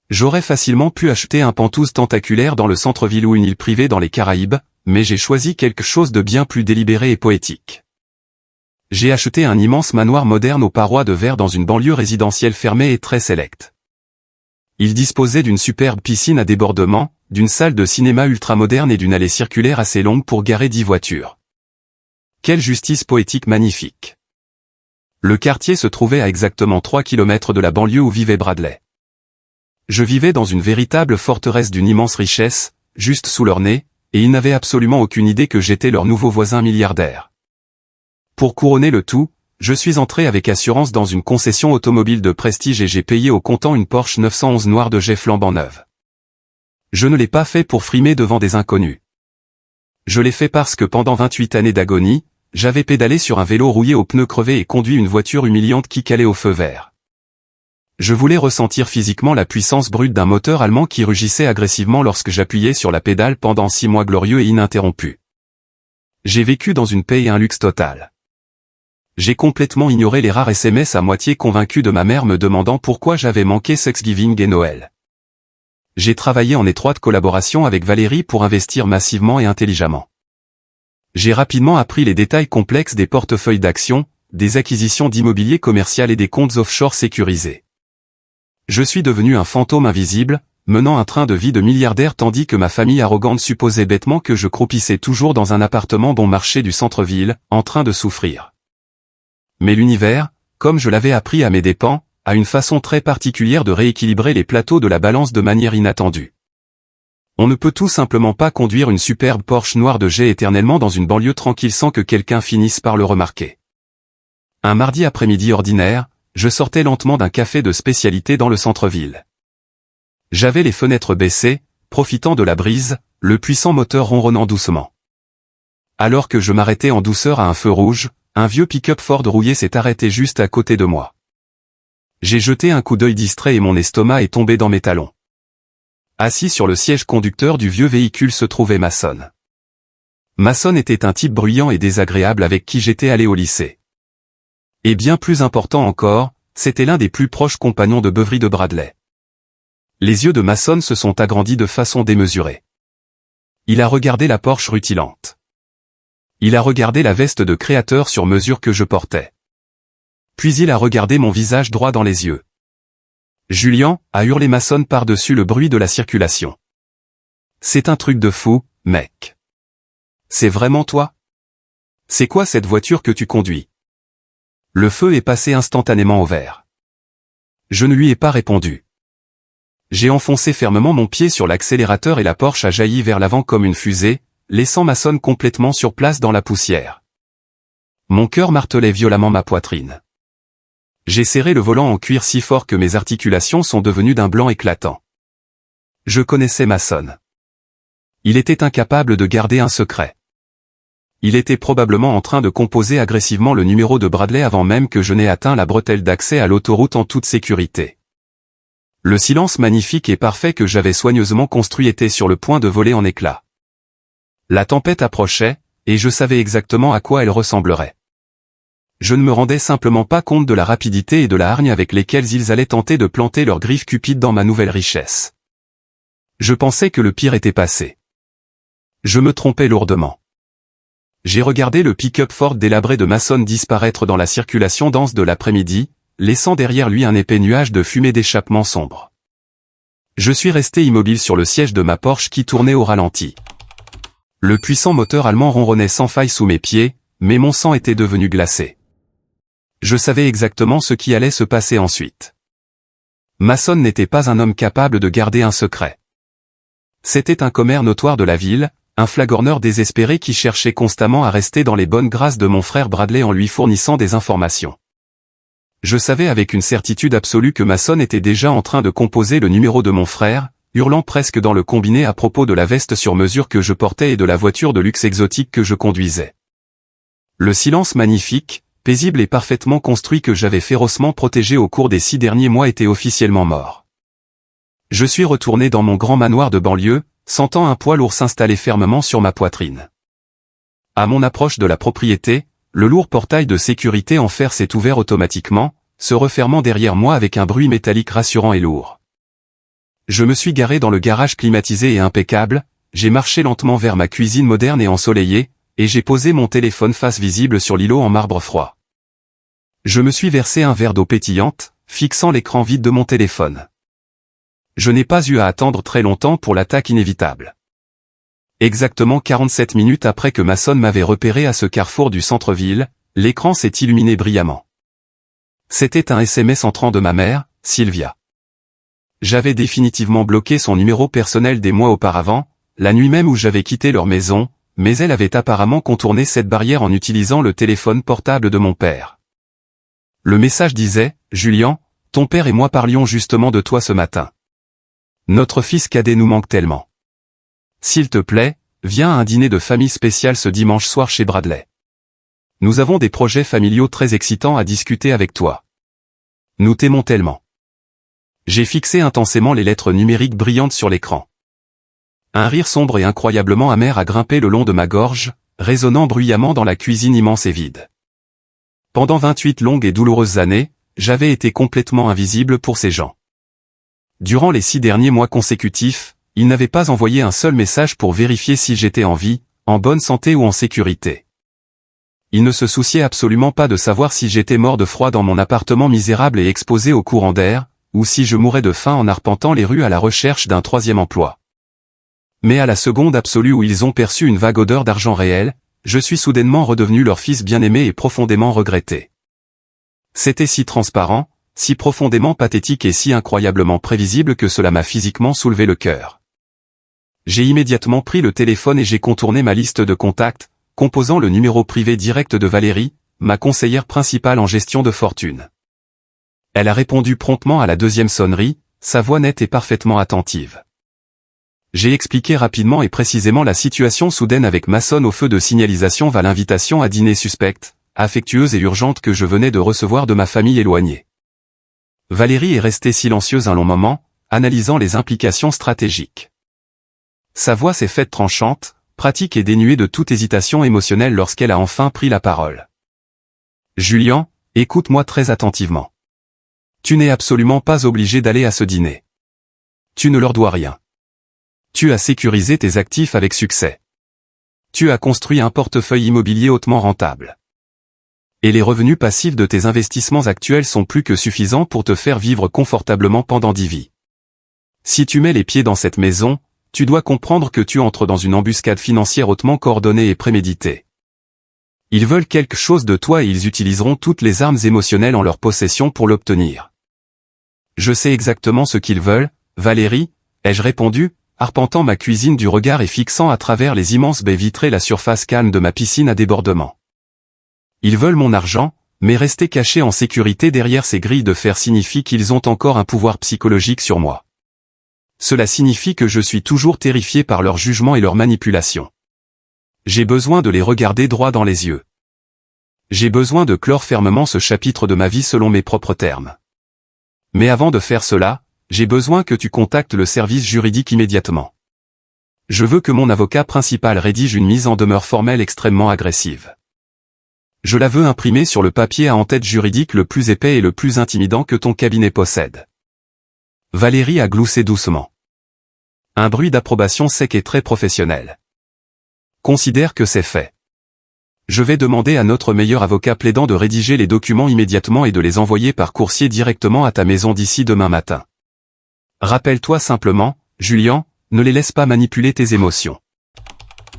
J'aurais facilement pu acheter un Penthouse tentaculaire dans le centre-ville ou une île privée dans les Caraïbes, mais j'ai choisi quelque chose de bien plus délibéré et poétique. J'ai acheté un immense manoir moderne aux parois de verre dans une banlieue résidentielle fermée et très sélecte. Il disposait d'une superbe piscine à débordement, d'une salle de cinéma ultramoderne et d'une allée circulaire assez longue pour garer 10 voitures. Quelle justice poétique magnifique! Le quartier se trouvait à exactement 3 km de la banlieue où vivait Bradley. Je vivais dans une véritable forteresse d'une immense richesse, juste sous leur nez, et ils n'avaient absolument aucune idée que j'étais leur nouveau voisin milliardaire. Pour couronner le tout, je suis entré avec assurance dans une concession automobile de prestige et j'ai payé au comptant une Porsche 911 noire de jet flambant neuve. Je ne l'ai pas fait pour frimer devant des inconnus. Je l'ai fait parce que pendant 28 années d'agonie, j'avais pédalé sur un vélo rouillé aux pneus crevés et conduit une voiture humiliante qui calait au feu vert. Je voulais ressentir physiquement la puissance brute d'un moteur allemand qui rugissait agressivement lorsque j'appuyais sur la pédale pendant 6 mois glorieux et ininterrompus. J'ai vécu dans une paix et un luxe total. J'ai complètement ignoré les rares SMS à moitié convaincu de ma mère me demandant pourquoi j'avais manqué Thanksgiving et Noël. J'ai travaillé en étroite collaboration avec Valérie pour investir massivement et intelligemment. J'ai rapidement appris les détails complexes des portefeuilles d'actions, des acquisitions d'immobilier commercial et des comptes offshore sécurisés. Je suis devenu un fantôme invisible, menant un train de vie de milliardaire tandis que ma famille arrogante supposait bêtement que je croupissais toujours dans un appartement bon marché du centre-ville, en train de souffrir. Mais l'univers, comme je l'avais appris à mes dépens, a une façon très particulière de rééquilibrer les plateaux de la balance de manière inattendue. On ne peut tout simplement pas conduire une superbe Porsche noire de jet éternellement dans une banlieue tranquille sans que quelqu'un finisse par le remarquer. Un mardi après-midi ordinaire, je sortais lentement d'un café de spécialité dans le centre-ville. J'avais les fenêtres baissées, profitant de la brise, le puissant moteur ronronnant doucement. Alors que je m'arrêtais en douceur à un feu rouge, un vieux pick-up Ford rouillé s'est arrêté juste à côté de moi. J'ai jeté un coup d'œil distrait et mon estomac est tombé dans mes talons. Assis sur le siège conducteur du vieux véhicule se trouvait Mason. Mason était un type bruyant et désagréable avec qui j'étais allé au lycée. Et bien plus important encore, c'était l'un des plus proches compagnons de beuverie de Bradley. Les yeux de Mason se sont agrandis de façon démesurée. Il a regardé la Porsche rutilante. Il a regardé la veste de créateur sur mesure que je portais. Puis il a regardé mon visage droit dans les yeux. « Julian » a hurlé Mason par-dessus le bruit de la circulation. « C'est un truc de fou, mec. C'est vraiment toi? C'est quoi cette voiture que tu conduis ?» Le feu est passé instantanément au vert. Je ne lui ai pas répondu. J'ai enfoncé fermement mon pied sur l'accélérateur et la Porsche a jailli vers l'avant comme une fusée, laissant Mason complètement sur place dans la poussière. Mon cœur martelait violemment ma poitrine. J'ai serré le volant en cuir si fort que mes articulations sont devenues d'un blanc éclatant. Je connaissais Mason. Il était incapable de garder un secret. Il était probablement en train de composer agressivement le numéro de Bradley avant même que je n'ai atteint la bretelle d'accès à l'autoroute en toute sécurité. Le silence magnifique et parfait que j'avais soigneusement construit était sur le point de voler en éclats. La tempête approchait, et je savais exactement à quoi elle ressemblerait. Je ne me rendais simplement pas compte de la rapidité et de la hargne avec lesquelles ils allaient tenter de planter leurs griffes cupides dans ma nouvelle richesse. Je pensais que le pire était passé. Je me trompais lourdement. J'ai regardé le pick-up Ford délabré de Mason disparaître dans la circulation dense de l'après-midi, laissant derrière lui un épais nuage de fumée d'échappement sombre. Je suis resté immobile sur le siège de ma Porsche qui tournait au ralenti. Le puissant moteur allemand ronronnait sans faille sous mes pieds, mais mon sang était devenu glacé. Je savais exactement ce qui allait se passer ensuite. Mason n'était pas un homme capable de garder un secret. C'était un commère notoire de la ville, un flagorneur désespéré qui cherchait constamment à rester dans les bonnes grâces de mon frère Bradley en lui fournissant des informations. Je savais avec une certitude absolue que Mason était déjà en train de composer le numéro de mon frère, hurlant presque dans le combiné à propos de la veste sur mesure que je portais et de la voiture de luxe exotique que je conduisais. Le silence magnifique, paisible et parfaitement construit que j'avais férocement protégé au cours des 6 derniers mois était officiellement mort. Je suis retourné dans mon grand manoir de banlieue, sentant un poids lourd s'installer fermement sur ma poitrine. À mon approche de la propriété, le lourd portail de sécurité en fer s'est ouvert automatiquement, se refermant derrière moi avec un bruit métallique rassurant et lourd. Je me suis garé dans le garage climatisé et impeccable, j'ai marché lentement vers ma cuisine moderne et ensoleillée, et j'ai posé mon téléphone face visible sur l'îlot en marbre froid. Je me suis versé un verre d'eau pétillante, fixant l'écran vide de mon téléphone. Je n'ai pas eu à attendre très longtemps pour l'attaque inévitable. Exactement 47 minutes après que Mason m'avait repéré à ce carrefour du centre-ville, l'écran s'est illuminé brillamment. C'était un SMS entrant de ma mère, Sylvia. J'avais définitivement bloqué son numéro personnel des mois auparavant, la nuit même où j'avais quitté leur maison, mais elle avait apparemment contourné cette barrière en utilisant le téléphone portable de mon père. Le message disait « Julian, ton père et moi parlions justement de toi ce matin. Notre fils cadet nous manque tellement. S'il te plaît, viens à un dîner de famille spécial ce dimanche soir chez Bradley. Nous avons des projets familiaux très excitants à discuter avec toi. Nous t'aimons tellement. » J'ai fixé intensément les lettres numériques brillantes sur l'écran. Un rire sombre et incroyablement amer a grimpé le long de ma gorge, résonnant bruyamment dans la cuisine immense et vide. Pendant 28 longues et douloureuses années, j'avais été complètement invisible pour ces gens. Durant les 6 derniers mois consécutifs, ils n'avaient pas envoyé un seul message pour vérifier si j'étais en vie, en bonne santé ou en sécurité. Ils ne se souciaient absolument pas de savoir si j'étais mort de froid dans mon appartement misérable et exposé au courant d'air, ou si je mourais de faim en arpentant les rues à la recherche d'un 3e emploi. Mais à la seconde absolue où ils ont perçu une vague odeur d'argent réel, je suis soudainement redevenu leur fils bien-aimé et profondément regretté. C'était si transparent, si profondément pathétique et si incroyablement prévisible que cela m'a physiquement soulevé le cœur. J'ai immédiatement pris le téléphone et j'ai contourné ma liste de contacts, composant le numéro privé direct de Valérie, ma conseillère principale en gestion de fortune. Elle a répondu promptement à la 2e sonnerie, sa voix nette et parfaitement attentive. J'ai expliqué rapidement et précisément la situation soudaine avec Mason au feu de signalisation vers l'invitation à dîner suspecte, affectueuse et urgente que je venais de recevoir de ma famille éloignée. Valérie est restée silencieuse un long moment, analysant les implications stratégiques. Sa voix s'est faite tranchante, pratique et dénuée de toute hésitation émotionnelle lorsqu'elle a enfin pris la parole. « Julian, écoute-moi très attentivement. Tu n'es absolument pas obligé d'aller à ce dîner. Tu ne leur dois rien. Tu as sécurisé tes actifs avec succès. Tu as construit un portefeuille immobilier hautement rentable. Et les revenus passifs de tes investissements actuels sont plus que suffisants pour te faire vivre confortablement pendant 10 vies. Si tu mets les pieds dans cette maison, tu dois comprendre que tu entres dans une embuscade financière hautement coordonnée et préméditée. Ils veulent quelque chose de toi et ils utiliseront toutes les armes émotionnelles en leur possession pour l'obtenir. Je sais exactement ce qu'ils veulent, Valérie, ai-je répondu, arpentant ma cuisine du regard et fixant à travers les immenses baies vitrées la surface calme de ma piscine à débordement. Ils veulent mon argent, mais rester cachés en sécurité derrière ces grilles de fer signifie qu'ils ont encore un pouvoir psychologique sur moi. Cela signifie que je suis toujours terrifié par leur jugement et leur manipulation. J'ai besoin de les regarder droit dans les yeux. J'ai besoin de clore fermement ce chapitre de ma vie selon mes propres termes. Mais avant de faire cela, j'ai besoin que tu contactes le service juridique immédiatement. Je veux que mon avocat principal rédige une mise en demeure formelle extrêmement agressive. Je la veux imprimée sur le papier à en-tête juridique le plus épais et le plus intimidant que ton cabinet possède. Valérie a gloussé doucement. Un bruit d'approbation sec et très professionnel. Considère que c'est fait. Je vais demander à notre meilleur avocat plaidant de rédiger les documents immédiatement et de les envoyer par coursier directement à ta maison d'ici demain matin. Rappelle-toi simplement, Julian, ne les laisse pas manipuler tes émotions.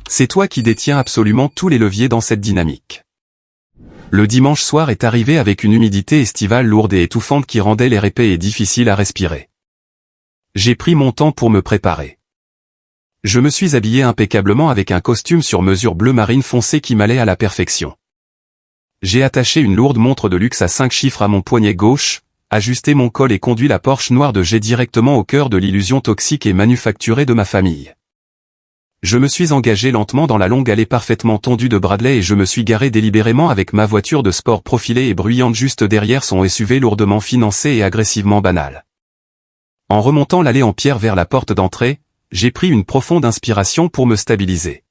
C'est toi qui détiens absolument tous les leviers dans cette dynamique. Le dimanche soir est arrivé avec une humidité estivale lourde et étouffante qui rendait l'air épais et difficile à respirer. J'ai pris mon temps pour me préparer. Je me suis habillé impeccablement avec un costume sur mesure bleu marine foncé qui m'allait à la perfection. J'ai attaché une lourde montre de luxe à 5 chiffres à mon poignet gauche, ajusté mon col et conduit la Porsche noire de G directement au cœur de l'illusion toxique et manufacturée de ma famille. Je me suis engagé lentement dans la longue allée parfaitement tondue de Bradley et je me suis garé délibérément avec ma voiture de sport profilée et bruyante juste derrière son SUV lourdement financé et agressivement banal. En remontant l'allée en pierre vers la porte d'entrée, j'ai pris une profonde inspiration pour me stabiliser.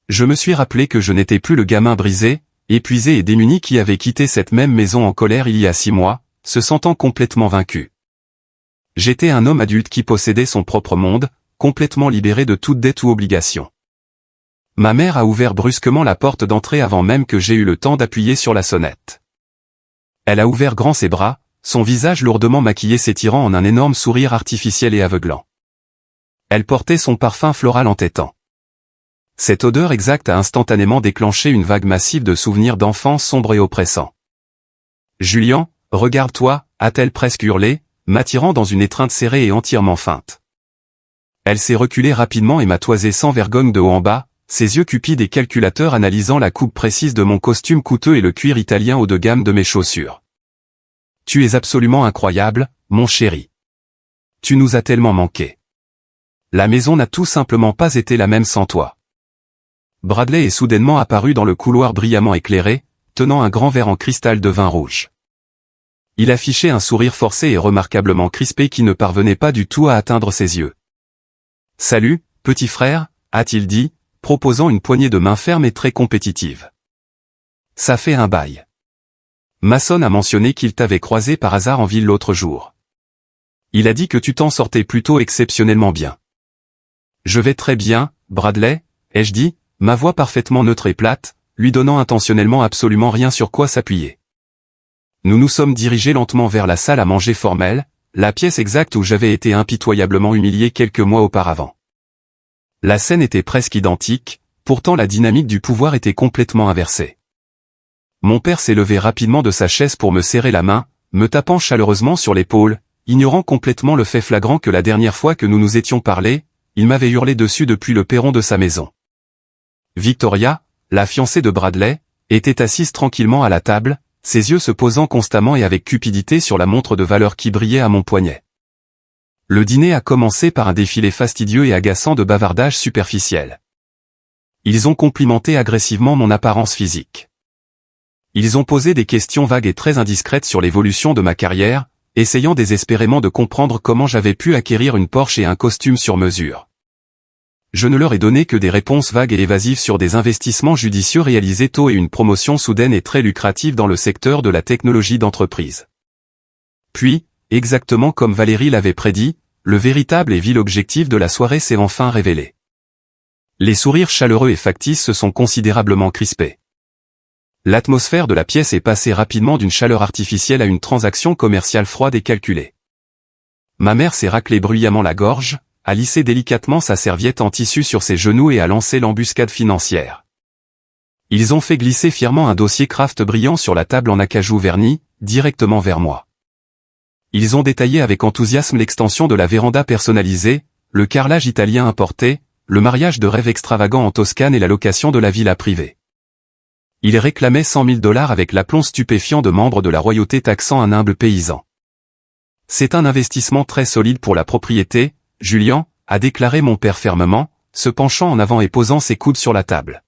Je me suis rappelé que je n'étais plus le gamin brisé, épuisé et démuni qui avait quitté cette même maison en colère il y a 6 mois, se sentant complètement vaincu. J'étais un homme adulte qui possédait son propre monde, complètement libéré de toute dette ou obligation. Ma mère a ouvert brusquement la porte d'entrée avant même que j'aie eu le temps d'appuyer sur la sonnette. Elle a ouvert grand ses bras, son visage lourdement maquillé s'étirant en un énorme sourire artificiel et aveuglant. Elle portait son parfum floral entêtant. Cette odeur exacte a instantanément déclenché une vague massive de souvenirs d'enfance sombres et oppressants. « Julian, regarde-toi » a-t-elle presque hurlé, m'attirant dans une étreinte serrée et entièrement feinte. Elle s'est reculée rapidement et m'a toisé sans vergogne de haut en bas, ses yeux cupides et calculateurs analysant la coupe précise de mon costume coûteux et le cuir italien haut de gamme de mes chaussures. « Tu es absolument incroyable, mon chéri. Tu nous as tellement manqué. La maison n'a tout simplement pas été la même sans toi. » Bradley est soudainement apparu dans le couloir brillamment éclairé, tenant un grand verre en cristal de vin rouge. Il affichait un sourire forcé et remarquablement crispé qui ne parvenait pas du tout à atteindre ses yeux. « Salut, petit frère » a-t-il dit, proposant une poignée de main ferme et très compétitive. « Ça fait un bail. Mason a mentionné qu'il t'avait croisé par hasard en ville l'autre jour. Il a dit que tu t'en sortais plutôt exceptionnellement bien. »« Je vais très bien, Bradley » ai-je dit, ma voix parfaitement neutre et plate, lui donnant intentionnellement absolument rien sur quoi s'appuyer. Nous nous sommes dirigés lentement vers la salle à manger formelle, la pièce exacte où j'avais été impitoyablement humilié quelques mois auparavant. La scène était presque identique, pourtant la dynamique du pouvoir était complètement inversée. Mon père s'est levé rapidement de sa chaise pour me serrer la main, me tapant chaleureusement sur l'épaule, ignorant complètement le fait flagrant que la dernière fois que nous nous étions parlé, il m'avait hurlé dessus depuis le perron de sa maison. Victoria, la fiancée de Bradley, était assise tranquillement à la table, ses yeux se posant constamment et avec cupidité sur la montre de valeur qui brillait à mon poignet. Le dîner a commencé par un défilé fastidieux et agaçant de bavardages superficiels. Ils ont complimenté agressivement mon apparence physique. Ils ont posé des questions vagues et très indiscrètes sur l'évolution de ma carrière, essayant désespérément de comprendre comment j'avais pu acquérir une Porsche et un costume sur mesure. Je ne leur ai donné que des réponses vagues et évasives sur des investissements judicieux réalisés tôt et une promotion soudaine et très lucrative dans le secteur de la technologie d'entreprise. Puis, exactement comme Valérie l'avait prédit, le véritable et vil objectif de la soirée s'est enfin révélé. Les sourires chaleureux et factices se sont considérablement crispés. L'atmosphère de la pièce est passée rapidement d'une chaleur artificielle à une transaction commerciale froide et calculée. Ma mère s'est raclé bruyamment la gorge, a lissé délicatement sa serviette en tissu sur ses genoux et a lancé l'embuscade financière. Ils ont fait glisser fièrement un dossier Kraft brillant sur la table en acajou verni, directement vers moi. Ils ont détaillé avec enthousiasme l'extension de la véranda personnalisée, le carrelage italien importé, le mariage de rêve extravagant en Toscane et la location de la villa privée. Ils réclamaient 100 000 $ avec l'aplomb stupéfiant de membres de la royauté taxant un humble paysan. C'est un investissement très solide pour la propriété, Julian, a déclaré mon père fermement, se penchant en avant et posant ses coudes sur la table.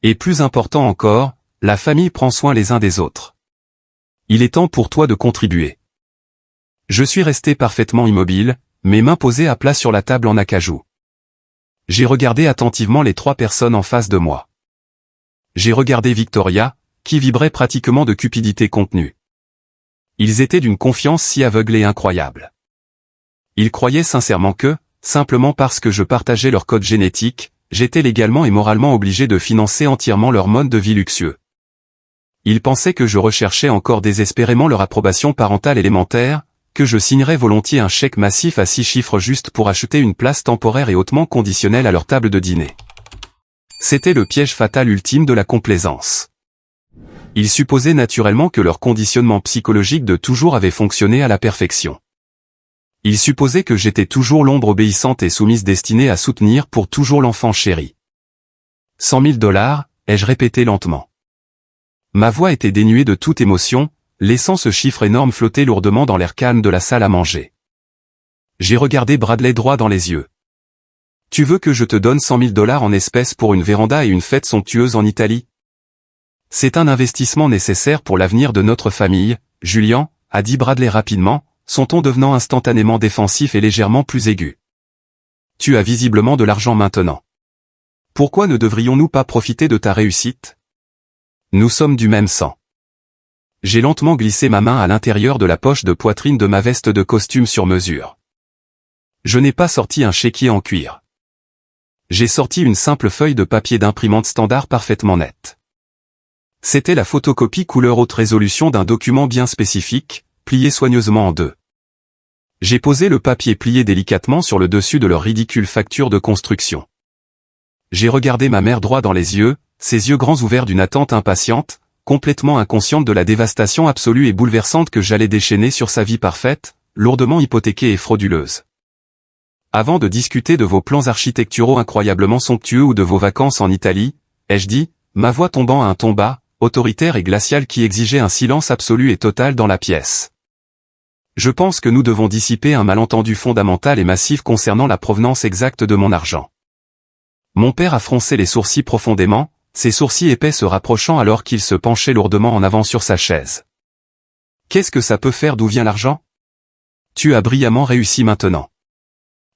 Et plus important encore, la famille prend soin les uns des autres. Il est temps pour toi de contribuer. Je suis resté parfaitement immobile, mes mains posées à plat sur la table en acajou. J'ai regardé attentivement les 3 personnes en face de moi. J'ai regardé Victoria, qui vibrait pratiquement de cupidité contenue. Ils étaient d'une confiance si aveugle et incroyable. Ils croyaient sincèrement que, simplement parce que je partageais leur code génétique, j'étais légalement et moralement obligé de financer entièrement leur mode de vie luxueux. Ils pensaient que je recherchais encore désespérément leur approbation parentale élémentaire, que je signerais volontiers un chèque massif à 6 chiffres juste pour acheter une place temporaire et hautement conditionnelle à leur table de dîner. C'était le piège fatal ultime de la complaisance. Ils supposaient naturellement que leur conditionnement psychologique de toujours avait fonctionné à la perfection. Ils supposaient que j'étais toujours l'ombre obéissante et soumise destinée à soutenir pour toujours l'enfant chéri. 100 000 $, ai-je répété lentement. Ma voix était dénuée de toute émotion, laissant ce chiffre énorme flotter lourdement dans l'air calme de la salle à manger. J'ai regardé Bradley droit dans les yeux. Tu veux que je te donne 100 000 $ en espèces pour une véranda et une fête somptueuse en Italie? C'est un investissement nécessaire pour l'avenir de notre famille, Julian, a dit Bradley rapidement, son ton devenant instantanément défensif et légèrement plus aigu. Tu as visiblement de l'argent maintenant. Pourquoi ne devrions-nous pas profiter de ta réussite? Nous sommes du même sang. J'ai lentement glissé ma main à l'intérieur de la poche de poitrine de ma veste de costume sur mesure. Je n'ai pas sorti un chéquier en cuir. J'ai sorti une simple feuille de papier d'imprimante standard parfaitement nette. C'était la photocopie couleur haute résolution d'un document bien spécifique, plié soigneusement en deux. J'ai posé le papier plié délicatement sur le dessus de leur ridicule facture de construction. J'ai regardé ma mère droit dans les yeux, ses yeux grands ouverts d'une attente impatiente, complètement inconsciente de la dévastation absolue et bouleversante que j'allais déchaîner sur sa vie parfaite, lourdement hypothéquée et frauduleuse. Avant de discuter de vos plans architecturaux incroyablement somptueux ou de vos vacances en Italie, ai-je dit, ma voix tombant à un ton bas, autoritaire et glacial qui exigeait un silence absolu et total dans la pièce. Je pense que nous devons dissiper un malentendu fondamental et massif concernant la provenance exacte de mon argent. Mon père a froncé les sourcils profondément, ses sourcils épais se rapprochant alors qu'il se penchait lourdement en avant sur sa chaise. Qu'est-ce que ça peut faire? D'où vient l'argent? Tu as brillamment réussi maintenant.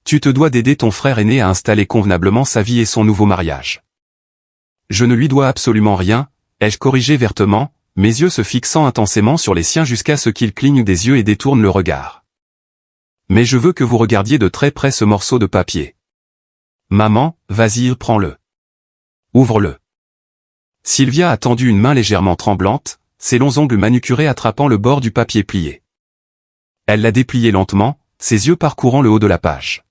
Tu te dois d'aider ton frère aîné à installer convenablement sa vie et son nouveau mariage. Je ne lui dois absolument rien, ai-je corrigé vertement, mes yeux se fixant intensément sur les siens jusqu'à ce qu'il cligne des yeux et détourne le regard. Mais je veux que vous regardiez de très près ce morceau de papier. Maman, vas-y, prends-le. Ouvre-le. Sylvia a tendu une main légèrement tremblante, ses longs ongles manucurés attrapant le bord du papier plié. Elle l'a déplié lentement, ses yeux parcourant le haut de la page.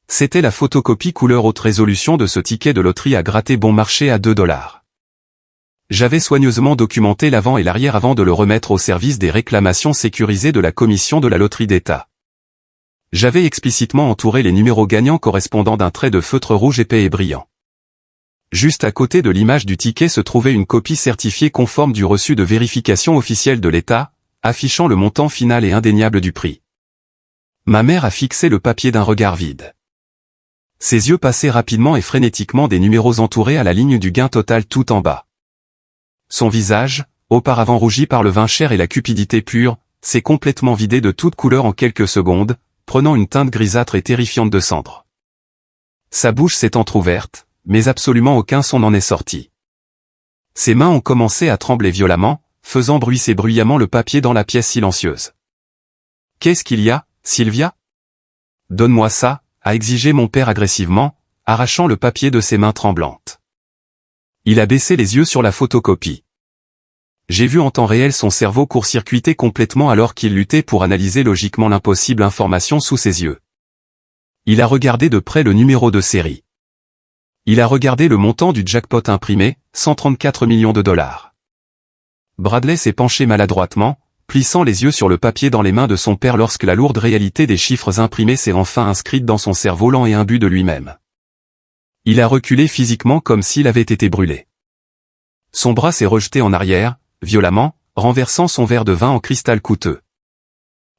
C'était la photocopie couleur haute résolution de ce ticket de loterie à gratter bon marché à 2 $. J'avais soigneusement documenté l'avant et l'arrière avant de le remettre au service des réclamations sécurisées de la commission de la loterie d'État. J'avais explicitement entouré les numéros gagnants correspondant d'un trait de feutre rouge épais et brillant. Juste à côté de l'image du ticket se trouvait une copie certifiée conforme du reçu de vérification officielle de l'État, affichant le montant final et indéniable du prix. Ma mère a fixé le papier d'un regard vide. Ses yeux passaient rapidement et frénétiquement des numéros entourés à la ligne du gain total tout en bas. Son visage, auparavant rougi par le vin cher et la cupidité pure, s'est complètement vidé de toute couleur en quelques secondes, prenant une teinte grisâtre et terrifiante de cendre. Sa bouche s'est entr'ouverte, mais absolument aucun son n'en est sorti. Ses mains ont commencé à trembler violemment, faisant bruisser bruyamment le papier dans la pièce silencieuse. « Qu'est-ce qu'il y a, Sylvia? Donne-moi ça », a exigé mon père agressivement, arrachant le papier de ses mains tremblantes. Il a baissé les yeux sur la photocopie. J'ai vu en temps réel son cerveau court-circuiter complètement alors qu'il luttait pour analyser logiquement l'impossible information sous ses yeux. Il a regardé de près le numéro de série. Il a regardé le montant du jackpot imprimé, 134 millions de $. Bradley s'est penché maladroitement, plissant les yeux sur le papier dans les mains de son père lorsque la lourde réalité des chiffres imprimés s'est enfin inscrite dans son cerveau lent et imbu de lui-même. Il a reculé physiquement comme s'il avait été brûlé. Son bras s'est rejeté en arrière, violemment, renversant son verre de vin en cristal coûteux.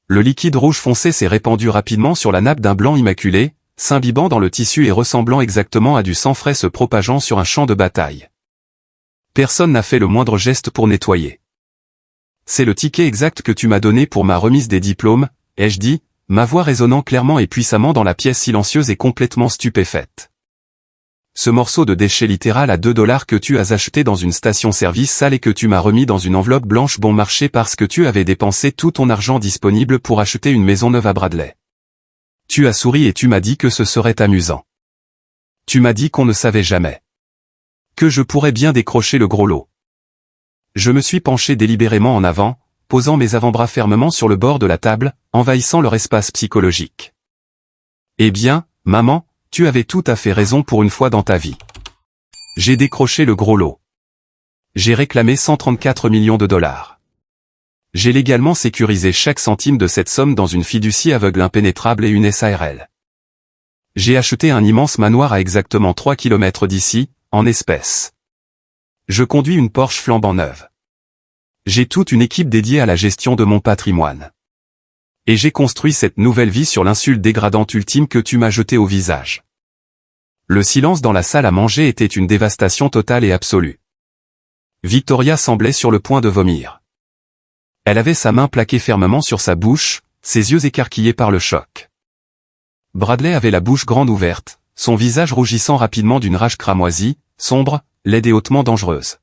Le liquide rouge foncé s'est répandu rapidement sur la nappe d'un blanc immaculé, s'imbibant dans le tissu et ressemblant exactement à du sang frais se propageant sur un champ de bataille. Personne n'a fait le moindre geste pour nettoyer. C'est le ticket exact que tu m'as donné pour ma remise des diplômes, ai-je dit, ma voix résonnant clairement et puissamment dans la pièce silencieuse et complètement stupéfaite. Ce morceau de déchet littéral à 2 $ que tu as acheté dans une station-service sale et que tu m'as remis dans une enveloppe blanche bon marché parce que tu avais dépensé tout ton argent disponible pour acheter une maison neuve à Bradley. Tu as souri et tu m'as dit que ce serait amusant. Tu m'as dit qu'on ne savait jamais. Que je pourrais bien décrocher le gros lot. Je me suis penché délibérément en avant, posant mes avant-bras fermement sur le bord de la table, envahissant leur espace psychologique. Eh bien, maman, tu avais tout à fait raison pour une fois dans ta vie. J'ai décroché le gros lot. J'ai réclamé 134 millions de dollars. J'ai légalement sécurisé chaque centime de cette somme dans une fiducie aveugle impénétrable et une SARL. J'ai acheté un immense manoir à exactement 3 kilomètres d'ici, en espèces. Je conduis une Porsche flambant neuve. J'ai toute une équipe dédiée à la gestion de mon patrimoine. Et j'ai construit cette nouvelle vie sur l'insulte dégradante ultime que tu m'as jetée au visage. Le silence dans la salle à manger était une dévastation totale et absolue. Victoria semblait sur le point de vomir. Elle avait sa main plaquée fermement sur sa bouche, ses yeux écarquillés par le choc. Bradley avait la bouche grande ouverte, son visage rougissant rapidement d'une rage cramoisie, sombre, laide et hautement dangereuse.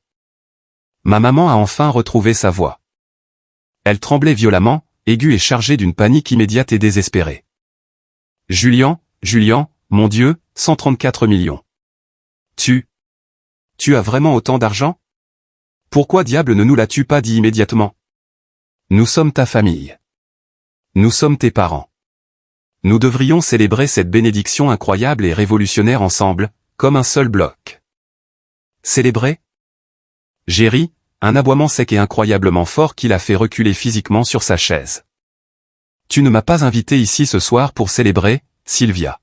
Ma maman a enfin retrouvé sa voix. Elle tremblait violemment, aiguë et chargée d'une panique immédiate et désespérée. Julian, mon Dieu, 134 millions. Tu as vraiment autant d'argent? Pourquoi diable ne nous l'as-tu pas dit immédiatement? Nous sommes ta famille. Nous sommes tes parents. Nous devrions célébrer cette bénédiction incroyable et révolutionnaire ensemble, comme un seul bloc. Célébrer? J'ai ri, un aboiement sec et incroyablement fort qui l'a fait reculer physiquement sur sa chaise. Tu ne m'as pas invité ici ce soir pour célébrer, Sylvia.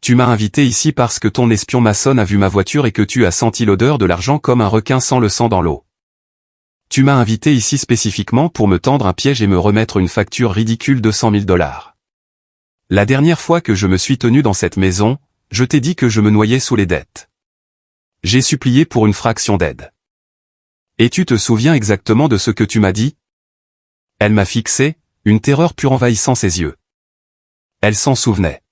Tu m'as invité ici parce que ton espion maçonne a vu ma voiture et que tu as senti l'odeur de l'argent comme un requin sent le sang dans l'eau. Tu m'as invité ici spécifiquement pour me tendre un piège et me remettre une facture ridicule de 100 000 dollars. La dernière fois que je me suis tenu dans cette maison, je t'ai dit que je me noyais sous les dettes. J'ai supplié pour une fraction d'aide. Et tu te souviens exactement de ce que tu m'as dit? Elle m'a fixé, une terreur pure envahissant ses yeux. Elle s'en souvenait.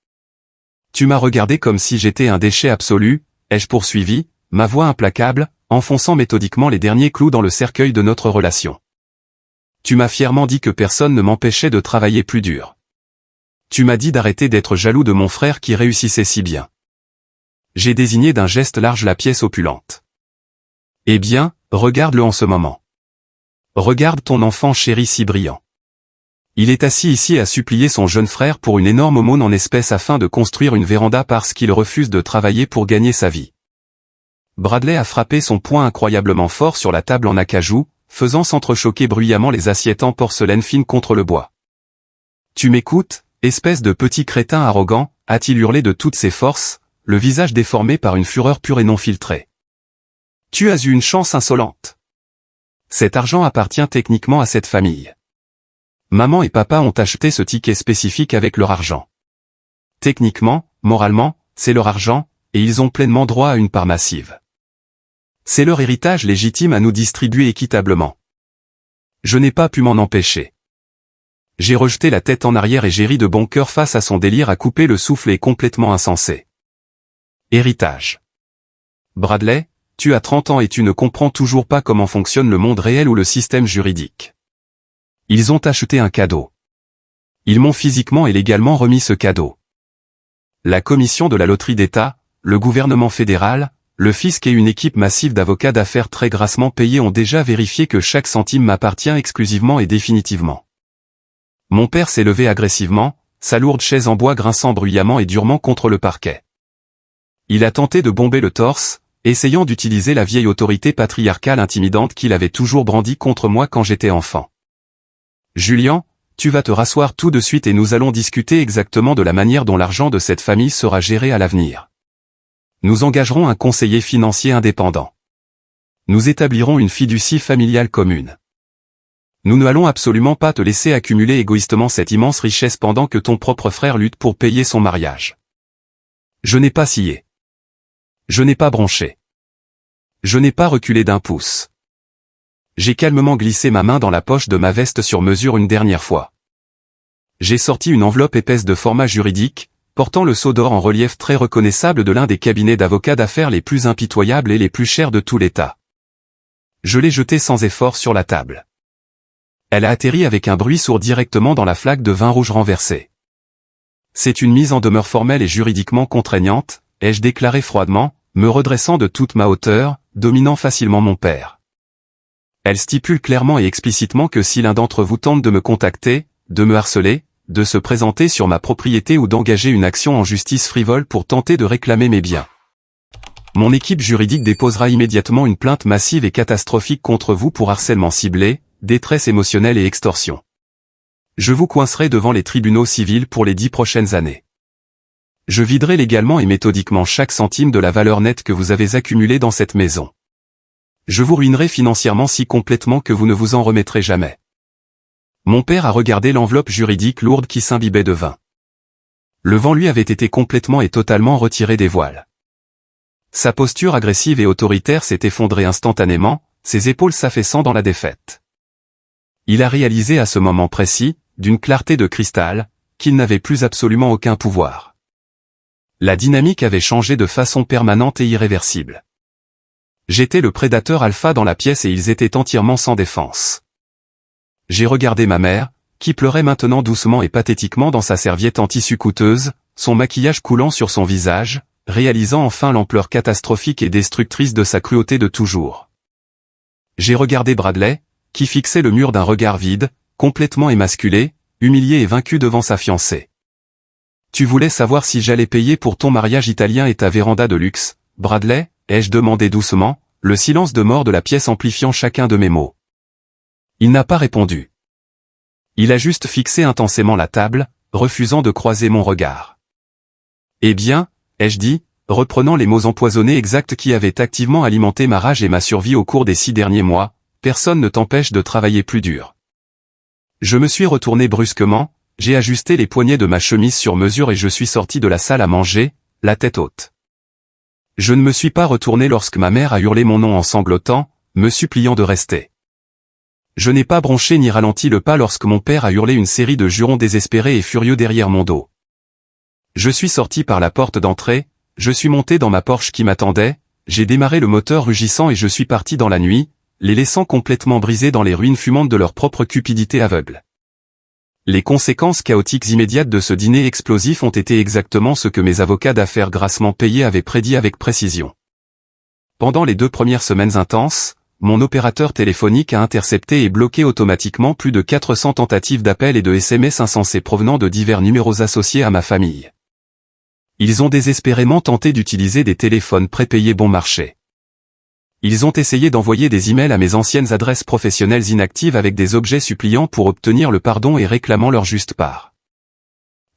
Tu m'as regardé comme si j'étais un déchet absolu, ai-je poursuivi, ma voix implacable, enfonçant méthodiquement les derniers clous dans le cercueil de notre relation. Tu m'as fièrement dit que personne ne m'empêchait de travailler plus dur. Tu m'as dit d'arrêter d'être jaloux de mon frère qui réussissait si bien. J'ai désigné d'un geste large la pièce opulente. Eh bien, regarde-le en ce moment. Regarde ton enfant chéri si brillant. Il est assis ici à supplier son jeune frère pour une énorme aumône en espèces afin de construire une véranda parce qu'il refuse de travailler pour gagner sa vie. Bradley a frappé son poing incroyablement fort sur la table en acajou, faisant s'entrechoquer bruyamment les assiettes en porcelaine fine contre le bois. Tu m'écoutes, espèce de petit crétin arrogant, a-t-il hurlé de toutes ses forces, le visage déformé par une fureur pure et non filtrée. Tu as eu une chance insolente. Cet argent appartient techniquement à cette famille. Maman et papa ont acheté ce ticket spécifique avec leur argent. Techniquement, moralement, c'est leur argent, et ils ont pleinement droit à une part massive. C'est leur héritage légitime à nous distribuer équitablement. Je n'ai pas pu m'en empêcher. J'ai rejeté la tête en arrière et j'ai ri de bon cœur face à son délire à couper le souffle et complètement insensé. Héritage. Bradley, tu as 30 ans et tu ne comprends toujours pas comment fonctionne le monde réel ou le système juridique. Ils ont acheté un cadeau. Ils m'ont physiquement et légalement remis ce cadeau. La commission de la loterie d'État, le gouvernement fédéral, le fisc et une équipe massive d'avocats d'affaires très grassement payés ont déjà vérifié que chaque centime m'appartient exclusivement et définitivement. Mon père s'est levé agressivement, sa lourde chaise en bois grinçant bruyamment et durement contre le parquet. Il a tenté de bomber le torse, essayant d'utiliser la vieille autorité patriarcale intimidante qu'il avait toujours brandie contre moi quand j'étais enfant. Julian, tu vas te rasseoir tout de suite et nous allons discuter exactement de la manière dont l'argent de cette famille sera géré à l'avenir. Nous engagerons un conseiller financier indépendant. Nous établirons une fiducie familiale commune. Nous ne allons absolument pas te laisser accumuler égoïstement cette immense richesse pendant que ton propre frère lutte pour payer son mariage. Je n'ai pas scié. Je n'ai pas bronché. Je n'ai pas reculé d'un pouce. J'ai calmement glissé ma main dans la poche de ma veste sur mesure une dernière fois. J'ai sorti une enveloppe épaisse de format juridique, portant le sceau d'or en relief très reconnaissable de l'un des cabinets d'avocats d'affaires les plus impitoyables et les plus chers de tout l'État. Je l'ai jetée sans effort sur la table. Elle a atterri avec un bruit sourd directement dans la flaque de vin rouge renversée. C'est une mise en demeure formelle et juridiquement contraignante, ai-je déclaré froidement, me redressant de toute ma hauteur, dominant facilement mon père. Elle stipule clairement et explicitement que si l'un d'entre vous tente de me contacter, de me harceler, de se présenter sur ma propriété ou d'engager une action en justice frivole pour tenter de réclamer mes biens, mon équipe juridique déposera immédiatement une plainte massive et catastrophique contre vous pour harcèlement ciblé, détresse émotionnelle et extorsion. Je vous coincerai devant les tribunaux civils pour les 10 prochaines années. Je viderai légalement et méthodiquement chaque centime de la valeur nette que vous avez accumulée dans cette maison. Je vous ruinerai financièrement si complètement que vous ne vous en remettrez jamais. Mon père a regardé l'enveloppe juridique lourde qui s'imbibait de vin. Le vent lui avait été complètement et totalement retiré des voiles. Sa posture agressive et autoritaire s'est effondrée instantanément, ses épaules s'affaissant dans la défaite. Il a réalisé à ce moment précis, d'une clarté de cristal, qu'il n'avait plus absolument aucun pouvoir. La dynamique avait changé de façon permanente et irréversible. J'étais le prédateur alpha dans la pièce et ils étaient entièrement sans défense. J'ai regardé ma mère, qui pleurait maintenant doucement et pathétiquement dans sa serviette en tissu coûteuse, son maquillage coulant sur son visage, réalisant enfin l'ampleur catastrophique et destructrice de sa cruauté de toujours. J'ai regardé Bradley, qui fixait le mur d'un regard vide, complètement émasculé, humilié et vaincu devant sa fiancée. Tu voulais savoir si j'allais payer pour ton mariage italien et ta véranda de luxe, Bradley, ai-je demandé doucement, le silence de mort de la pièce amplifiant chacun de mes mots. Il n'a pas répondu. Il a juste fixé intensément la table, refusant de croiser mon regard. Eh bien, ai-je dit, reprenant les mots empoisonnés exacts qui avaient activement alimenté ma rage et ma survie au cours des 6 derniers mois, personne ne t'empêche de travailler plus dur. Je me suis retourné brusquement, j'ai ajusté les poignets de ma chemise sur mesure et je suis sorti de la salle à manger, la tête haute. Je ne me suis pas retourné lorsque ma mère a hurlé mon nom en sanglotant, me suppliant de rester. Je n'ai pas bronché ni ralenti le pas lorsque mon père a hurlé une série de jurons désespérés et furieux derrière mon dos. Je suis sorti par la porte d'entrée, je suis monté dans ma Porsche qui m'attendait, j'ai démarré le moteur rugissant et je suis parti dans la nuit, les laissant complètement brisés dans les ruines fumantes de leur propre cupidité aveugle. Les conséquences chaotiques immédiates de ce dîner explosif ont été exactement ce que mes avocats d'affaires grassement payés avaient prédit avec précision. Pendant les 2 premières semaines intenses, mon opérateur téléphonique a intercepté et bloqué automatiquement plus de 400 tentatives d'appels et de SMS insensés provenant de divers numéros associés à ma famille. Ils ont désespérément tenté d'utiliser des téléphones prépayés bon marché. Ils ont essayé d'envoyer des emails à mes anciennes adresses professionnelles inactives avec des objets suppliants pour obtenir le pardon et réclamant leur juste part.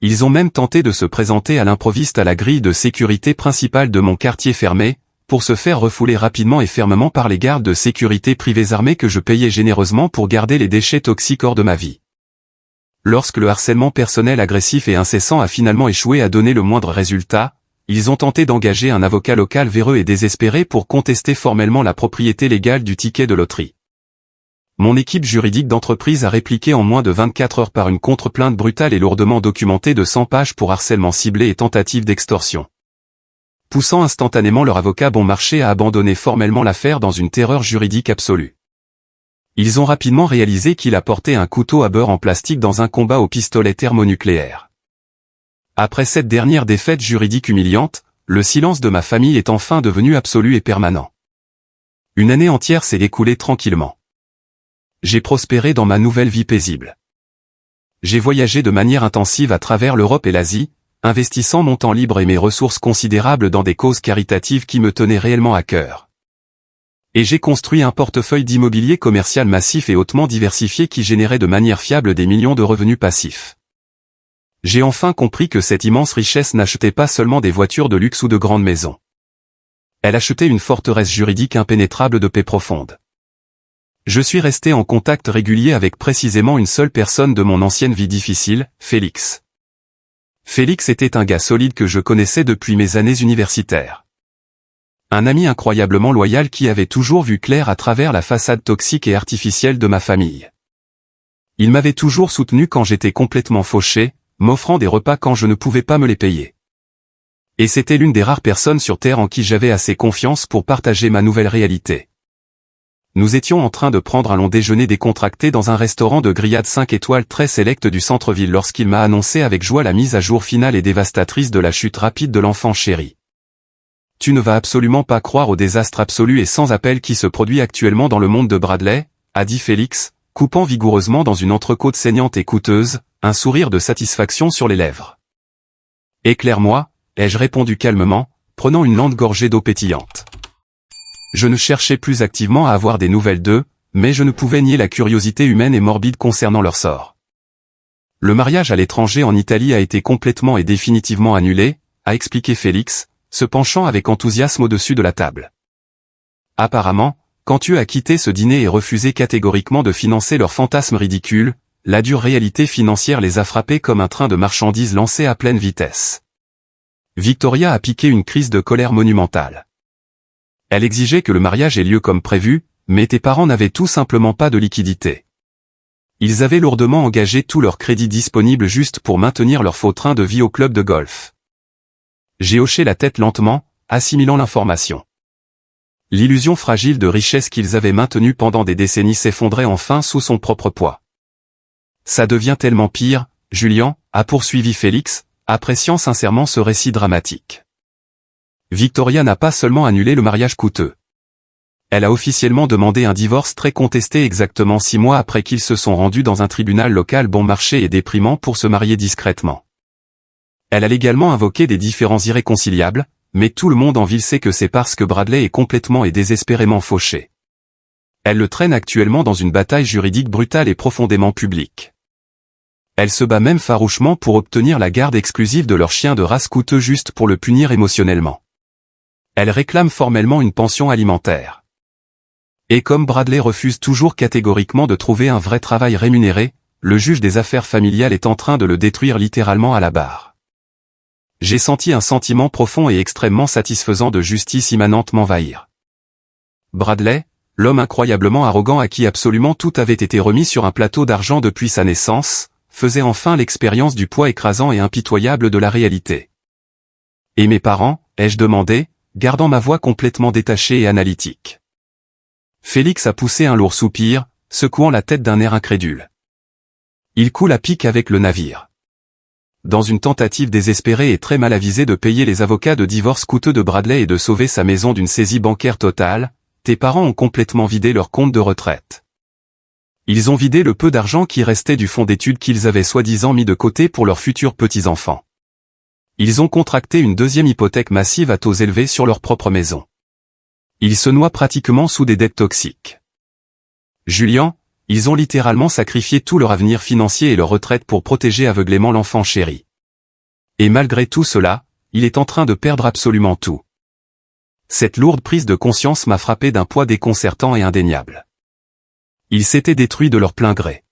Ils ont même tenté de se présenter à l'improviste à la grille de sécurité principale de mon quartier fermé, pour se faire refouler rapidement et fermement par les gardes de sécurité privés armés que je payais généreusement pour garder les déchets toxiques hors de ma vie. Lorsque le harcèlement personnel agressif et incessant a finalement échoué à donner le moindre résultat, ils ont tenté d'engager un avocat local véreux et désespéré pour contester formellement la propriété légale du ticket de loterie. Mon équipe juridique d'entreprise a répliqué en moins de 24 heures par une contre-plainte brutale et lourdement documentée de 100 pages pour harcèlement ciblé et tentative d'extorsion. Poussant instantanément leur avocat bon marché à abandonner formellement l'affaire dans une terreur juridique absolue. Ils ont rapidement réalisé qu'il a porté un couteau à beurre en plastique dans un combat au pistolet thermonucléaire. Après cette dernière défaite juridique humiliante, le silence de ma famille est enfin devenu absolu et permanent. Une année entière s'est écoulée tranquillement. J'ai prospéré dans ma nouvelle vie paisible. J'ai voyagé de manière intensive à travers l'Europe et l'Asie, investissant mon temps libre et mes ressources considérables dans des causes caritatives qui me tenaient réellement à cœur. Et j'ai construit un portefeuille d'immobilier commercial massif et hautement diversifié qui générait de manière fiable des millions de revenus passifs. J'ai enfin compris que cette immense richesse n'achetait pas seulement des voitures de luxe ou de grandes maisons. Elle achetait une forteresse juridique impénétrable de paix profonde. Je suis resté en contact régulier avec précisément une seule personne de mon ancienne vie difficile, Félix. Félix était un gars solide que je connaissais depuis mes années universitaires. Un ami incroyablement loyal qui avait toujours vu clair à travers la façade toxique et artificielle de ma famille. Il m'avait toujours soutenu quand j'étais complètement fauché, m'offrant des repas quand je ne pouvais pas me les payer. Et c'était l'une des rares personnes sur Terre en qui j'avais assez confiance pour partager ma nouvelle réalité. Nous étions en train de prendre un long déjeuner décontracté dans un restaurant de grillades 5 étoiles très sélect du centre-ville lorsqu'il m'a annoncé avec joie la mise à jour finale et dévastatrice de la chute rapide de l'enfant chéri. tu ne vas absolument pas croire au désastre absolu et sans appel qui se produit actuellement dans le monde de Bradley, a dit Félix, coupant vigoureusement dans une entrecôte saignante et coûteuse, un sourire de satisfaction sur les lèvres. Éclaire-moi, ai-je répondu calmement, prenant une lente gorgée d'eau pétillante. Je ne cherchais plus activement à avoir des nouvelles d'eux, mais je ne pouvais nier la curiosité humaine et morbide concernant leur sort. Le mariage à l'étranger en Italie a été complètement et définitivement annulé, a expliqué Félix, se penchant avec enthousiasme au-dessus de la table. Apparemment, quand tu as quitté ce dîner et refusé catégoriquement de financer leurs fantasmes ridicules, la dure réalité financière les a frappés comme un train de marchandises lancé à pleine vitesse. Victoria a piqué une crise de colère monumentale. Elle exigeait que le mariage ait lieu comme prévu, mais tes parents n'avaient tout simplement pas de liquidité. Ils avaient lourdement engagé tout leur crédit disponible juste pour maintenir leur faux train de vie au club de golf. J'ai hoché la tête lentement, assimilant l'information. L'illusion fragile de richesse qu'ils avaient maintenue pendant des décennies s'effondrait enfin sous son propre poids. Ça devient tellement pire, Julian, a poursuivi Félix, appréciant sincèrement ce récit dramatique. Victoria n'a pas seulement annulé le mariage coûteux. Elle a officiellement demandé un divorce très contesté exactement 6 mois après qu'ils se sont rendus dans un tribunal local bon marché et déprimant pour se marier discrètement. Elle a légalement invoqué des différends irréconciliables, mais tout le monde en ville sait que c'est parce que Bradley est complètement et désespérément fauché. Elle le traîne actuellement dans une bataille juridique brutale et profondément publique. Elle se bat même farouchement pour obtenir la garde exclusive de leur chien de race coûteux juste pour le punir émotionnellement. Elle réclame formellement une pension alimentaire. Et comme Bradley refuse toujours catégoriquement de trouver un vrai travail rémunéré, le juge des affaires familiales est en train de le détruire littéralement à la barre. J'ai senti un sentiment profond et extrêmement satisfaisant de justice immanente m'envahir. Bradley, l'homme incroyablement arrogant à qui absolument tout avait été remis sur un plateau d'argent depuis sa naissance, faisait enfin l'expérience du poids écrasant et impitoyable de la réalité. Et mes parents, ai-je demandé, gardant ma voix complètement détachée et analytique. Félix a poussé un lourd soupir, secouant la tête d'un air incrédule. Il coule à pic avec le navire. Dans une tentative désespérée et très mal avisée de payer les avocats de divorce coûteux de Bradley et de sauver sa maison d'une saisie bancaire totale, tes parents ont complètement vidé leur compte de retraite. Ils ont vidé le peu d'argent qui restait du fonds d'études qu'ils avaient soi-disant mis de côté pour leurs futurs petits-enfants. Ils ont contracté une deuxième hypothèque massive à taux élevés sur leur propre maison. Ils se noient pratiquement sous des dettes toxiques. Julian, ils ont littéralement sacrifié tout leur avenir financier et leur retraite pour protéger aveuglément l'enfant chéri. Et malgré tout cela, il est en train de perdre absolument tout. Cette lourde prise de conscience m'a frappé d'un poids déconcertant et indéniable. Ils s'étaient détruits de leur plein gré.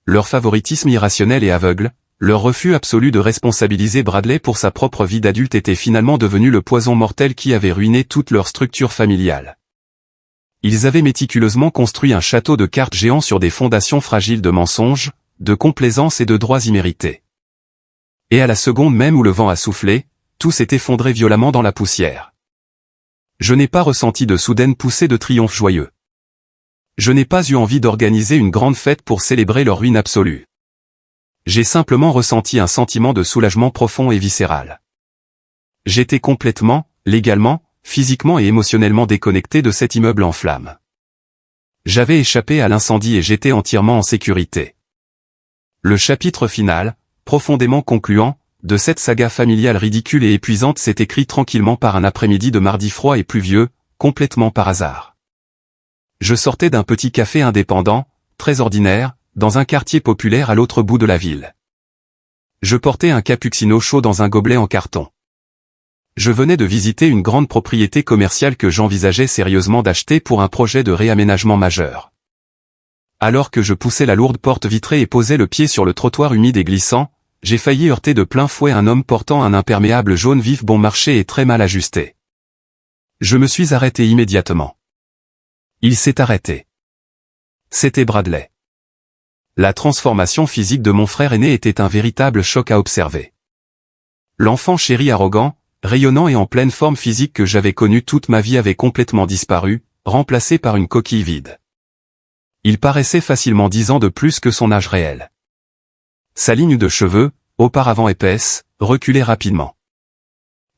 Leur favoritisme irrationnel et aveugle, leur refus absolu de responsabiliser Bradley pour sa propre vie d'adulte était finalement devenu le poison mortel qui avait ruiné toute leur structure familiale. Ils avaient méticuleusement construit un château de cartes géant sur des fondations fragiles de mensonges, de complaisance et de droits immérités. Et à la seconde même où le vent a soufflé, tout s'est effondré violemment dans la poussière. Je n'ai pas ressenti de soudaine poussée de triomphe joyeux. Je n'ai pas eu envie d'organiser une grande fête pour célébrer leur ruine absolue. J'ai simplement ressenti un sentiment de soulagement profond et viscéral. J'étais complètement, légalement, physiquement et émotionnellement déconnecté de cet immeuble en flammes. J'avais échappé à l'incendie et j'étais entièrement en sécurité. Le chapitre final, profondément concluant, de cette saga familiale ridicule et épuisante s'est écrit tranquillement par un après-midi de mardi froid et pluvieux, complètement par hasard. Je sortais d'un petit café indépendant, très ordinaire, dans un quartier populaire à l'autre bout de la ville. Je portais un cappuccino chaud dans un gobelet en carton. Je venais de visiter une grande propriété commerciale que j'envisageais sérieusement d'acheter pour un projet de réaménagement majeur. Alors que je poussais la lourde porte vitrée et posais le pied sur le trottoir humide et glissant, j'ai failli heurter de plein fouet un homme portant un imperméable jaune vif bon marché et très mal ajusté. Je me suis arrêté immédiatement. Il s'est arrêté. C'était Bradley. La transformation physique de mon frère aîné était un véritable choc à observer. L'enfant chéri arrogant, rayonnant et en pleine forme physique que j'avais connu toute ma vie avait complètement disparu, remplacé par une coquille vide. Il paraissait facilement 10 ans de plus que son âge réel. Sa ligne de cheveux, auparavant épaisse, reculait rapidement.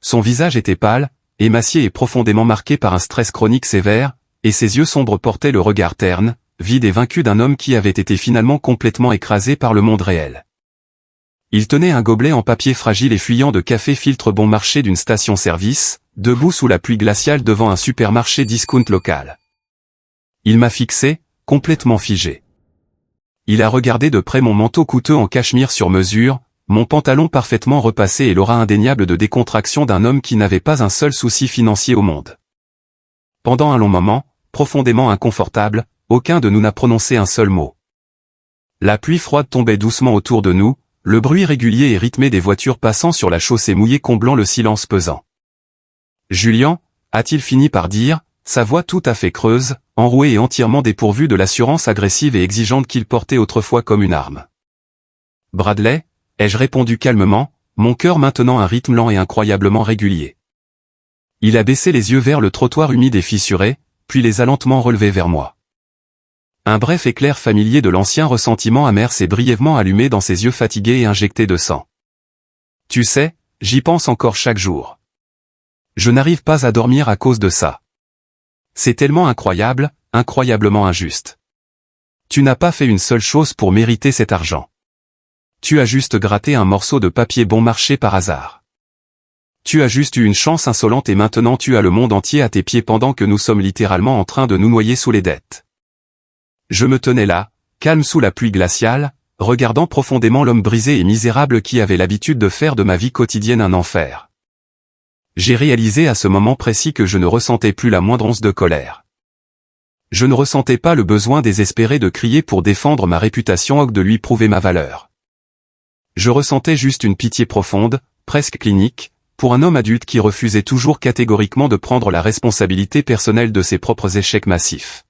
Son visage était pâle, émacié et profondément marqué par un stress chronique sévère, et ses yeux sombres portaient le regard terne, vide et vaincu d'un homme qui avait été finalement complètement écrasé par le monde réel. Il tenait un gobelet en papier fragile et fuyant de café filtre bon marché d'une station-service, debout sous la pluie glaciale devant un supermarché discount local. Il m'a fixé, complètement figé. Il a regardé de près mon manteau coûteux en cachemire sur mesure, mon pantalon parfaitement repassé et l'aura indéniable de décontraction d'un homme qui n'avait pas un seul souci financier au monde. Pendant un long moment, profondément inconfortable, aucun de nous n'a prononcé un seul mot. La pluie froide tombait doucement autour de nous, le bruit régulier et rythmé des voitures passant sur la chaussée mouillée comblant le silence pesant. « Julien » a-t-il fini par dire, sa voix tout à fait creuse, enrouée et entièrement dépourvue de l'assurance agressive et exigeante qu'il portait autrefois comme une arme. « Bradley » ai-je répondu calmement, mon cœur maintenant un rythme lent et incroyablement régulier. Il a baissé les yeux vers le trottoir humide et fissuré, puis les a lentement relevés vers moi. Un bref éclair familier de l'ancien ressentiment amer s'est brièvement allumé dans ses yeux fatigués et injectés de sang. Tu sais, j'y pense encore chaque jour. Je n'arrive pas à dormir à cause de ça. C'est tellement incroyable, incroyablement injuste. Tu n'as pas fait une seule chose pour mériter cet argent. Tu as juste gratté un morceau de papier bon marché par hasard. Tu as juste eu une chance insolente et maintenant tu as le monde entier à tes pieds pendant que nous sommes littéralement en train de nous noyer sous les dettes. Je me tenais là, calme sous la pluie glaciale, regardant profondément l'homme brisé et misérable qui avait l'habitude de faire de ma vie quotidienne un enfer. J'ai réalisé à ce moment précis que je ne ressentais plus la moindre once de colère. Je ne ressentais pas le besoin désespéré de crier pour défendre ma réputation ou de lui prouver ma valeur. Je ressentais juste une pitié profonde, presque clinique, pour un homme adulte qui refusait toujours catégoriquement de prendre la responsabilité personnelle de ses propres échecs massifs.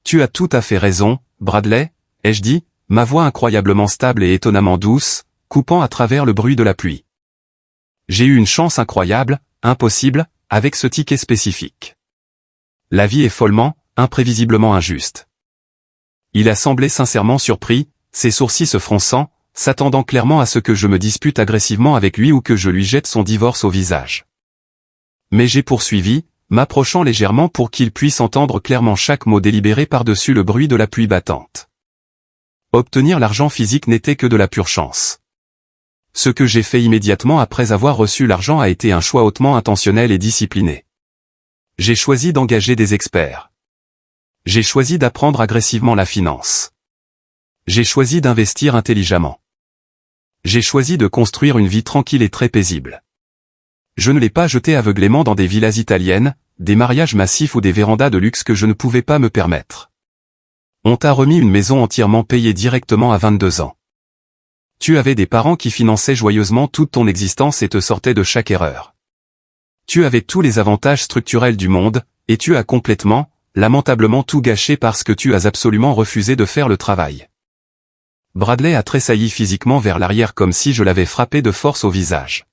Tu as tout à fait raison, Bradley, ai-je dit, ma voix incroyablement stable et étonnamment douce, coupant à travers le bruit de la pluie. J'ai eu une chance incroyable, impossible, avec ce ticket spécifique. La vie est follement, imprévisiblement injuste. Il a semblé sincèrement surpris, ses sourcils se fronçant, s'attendant clairement à ce que je me dispute agressivement avec lui ou que je lui jette son divorce au visage. Mais j'ai poursuivi, m'approchant légèrement pour qu'il puisse entendre clairement chaque mot délibéré par-dessus le bruit de la pluie battante. Obtenir l'argent physique n'était que de la pure chance. Ce que j'ai fait immédiatement après avoir reçu l'argent a été un choix hautement intentionnel et discipliné. J'ai choisi d'engager des experts. J'ai choisi d'apprendre agressivement la finance. J'ai choisi d'investir intelligemment. J'ai choisi de construire une vie tranquille et très paisible. Je ne l'ai pas jeté aveuglément dans des villas italiennes, des mariages massifs ou des vérandas de luxe que je ne pouvais pas me permettre. On t'a remis une maison entièrement payée directement à 22 ans. Tu avais des parents qui finançaient joyeusement toute ton existence et te sortaient de chaque erreur. Tu avais tous les avantages structurels du monde, et tu as complètement, lamentablement tout gâché parce que tu as absolument refusé de faire le travail. Bradley a tressailli physiquement vers l'arrière comme si je l'avais frappé de force au visage.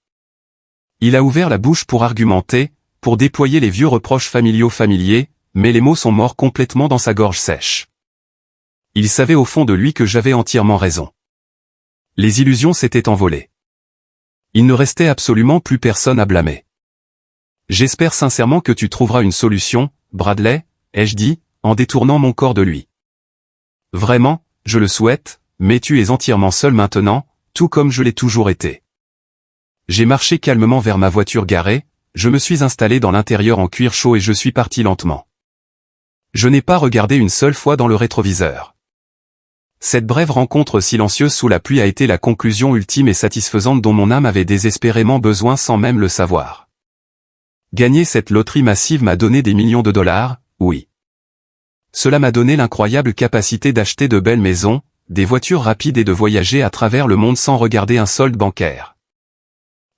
Il a ouvert la bouche pour argumenter, pour déployer les vieux reproches familiers, mais les mots sont morts complètement dans sa gorge sèche. Il savait au fond de lui que j'avais entièrement raison. Les illusions s'étaient envolées. Il ne restait absolument plus personne à blâmer. J'espère sincèrement que tu trouveras une solution, Bradley, ai-je dit, en détournant mon corps de lui. Vraiment, je le souhaite, mais tu es entièrement seul maintenant, tout comme je l'ai toujours été. J'ai marché calmement vers ma voiture garée, je me suis installé dans l'intérieur en cuir chaud et je suis parti lentement. Je n'ai pas regardé une seule fois dans le rétroviseur. Cette brève rencontre silencieuse sous la pluie a été la conclusion ultime et satisfaisante dont mon âme avait désespérément besoin sans même le savoir. Gagner cette loterie massive m'a donné des millions de dollars, oui. Cela m'a donné l'incroyable capacité d'acheter de belles maisons, des voitures rapides et de voyager à travers le monde sans regarder un solde bancaire.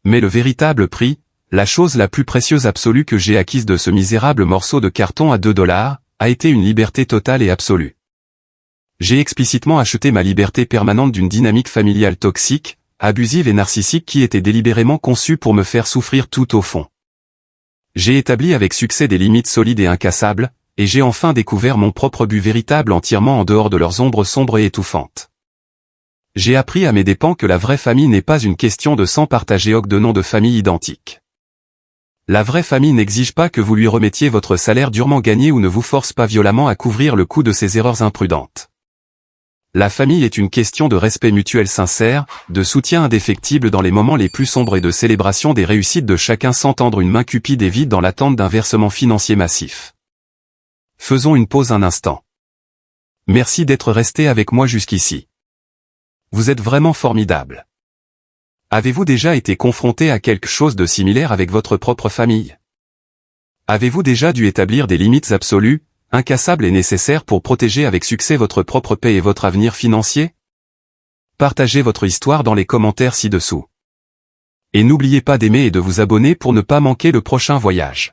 Mais le véritable prix, la chose la plus précieuse absolue que j'ai acquise de ce misérable morceau de carton à 2 $, a été une liberté totale et absolue. J'ai explicitement acheté ma liberté permanente d'une dynamique familiale toxique, abusive et narcissique qui était délibérément conçue pour me faire souffrir tout au fond. J'ai établi avec succès des limites solides et incassables, et j'ai enfin découvert mon propre but véritable entièrement en dehors de leurs ombres sombres et étouffantes. J'ai appris à mes dépens que la vraie famille n'est pas une question de sang partagé ou de noms de famille identiques. La vraie famille n'exige pas que vous lui remettiez votre salaire durement gagné ou ne vous force pas violemment à couvrir le coût de ses erreurs imprudentes. La famille est une question de respect mutuel sincère, de soutien indéfectible dans les moments les plus sombres et de célébration des réussites de chacun sans tendre une main cupide et vide dans l'attente d'un versement financier massif. Faisons une pause un instant. Merci d'être resté avec moi jusqu'ici. Vous êtes vraiment formidable. Avez-vous déjà été confronté à quelque chose de similaire avec votre propre famille? Avez-vous déjà dû établir des limites absolues, incassables et nécessaires pour protéger avec succès votre propre paix et votre avenir financier? Partagez votre histoire dans les commentaires ci-dessous. Et n'oubliez pas d'aimer et de vous abonner pour ne pas manquer le prochain voyage.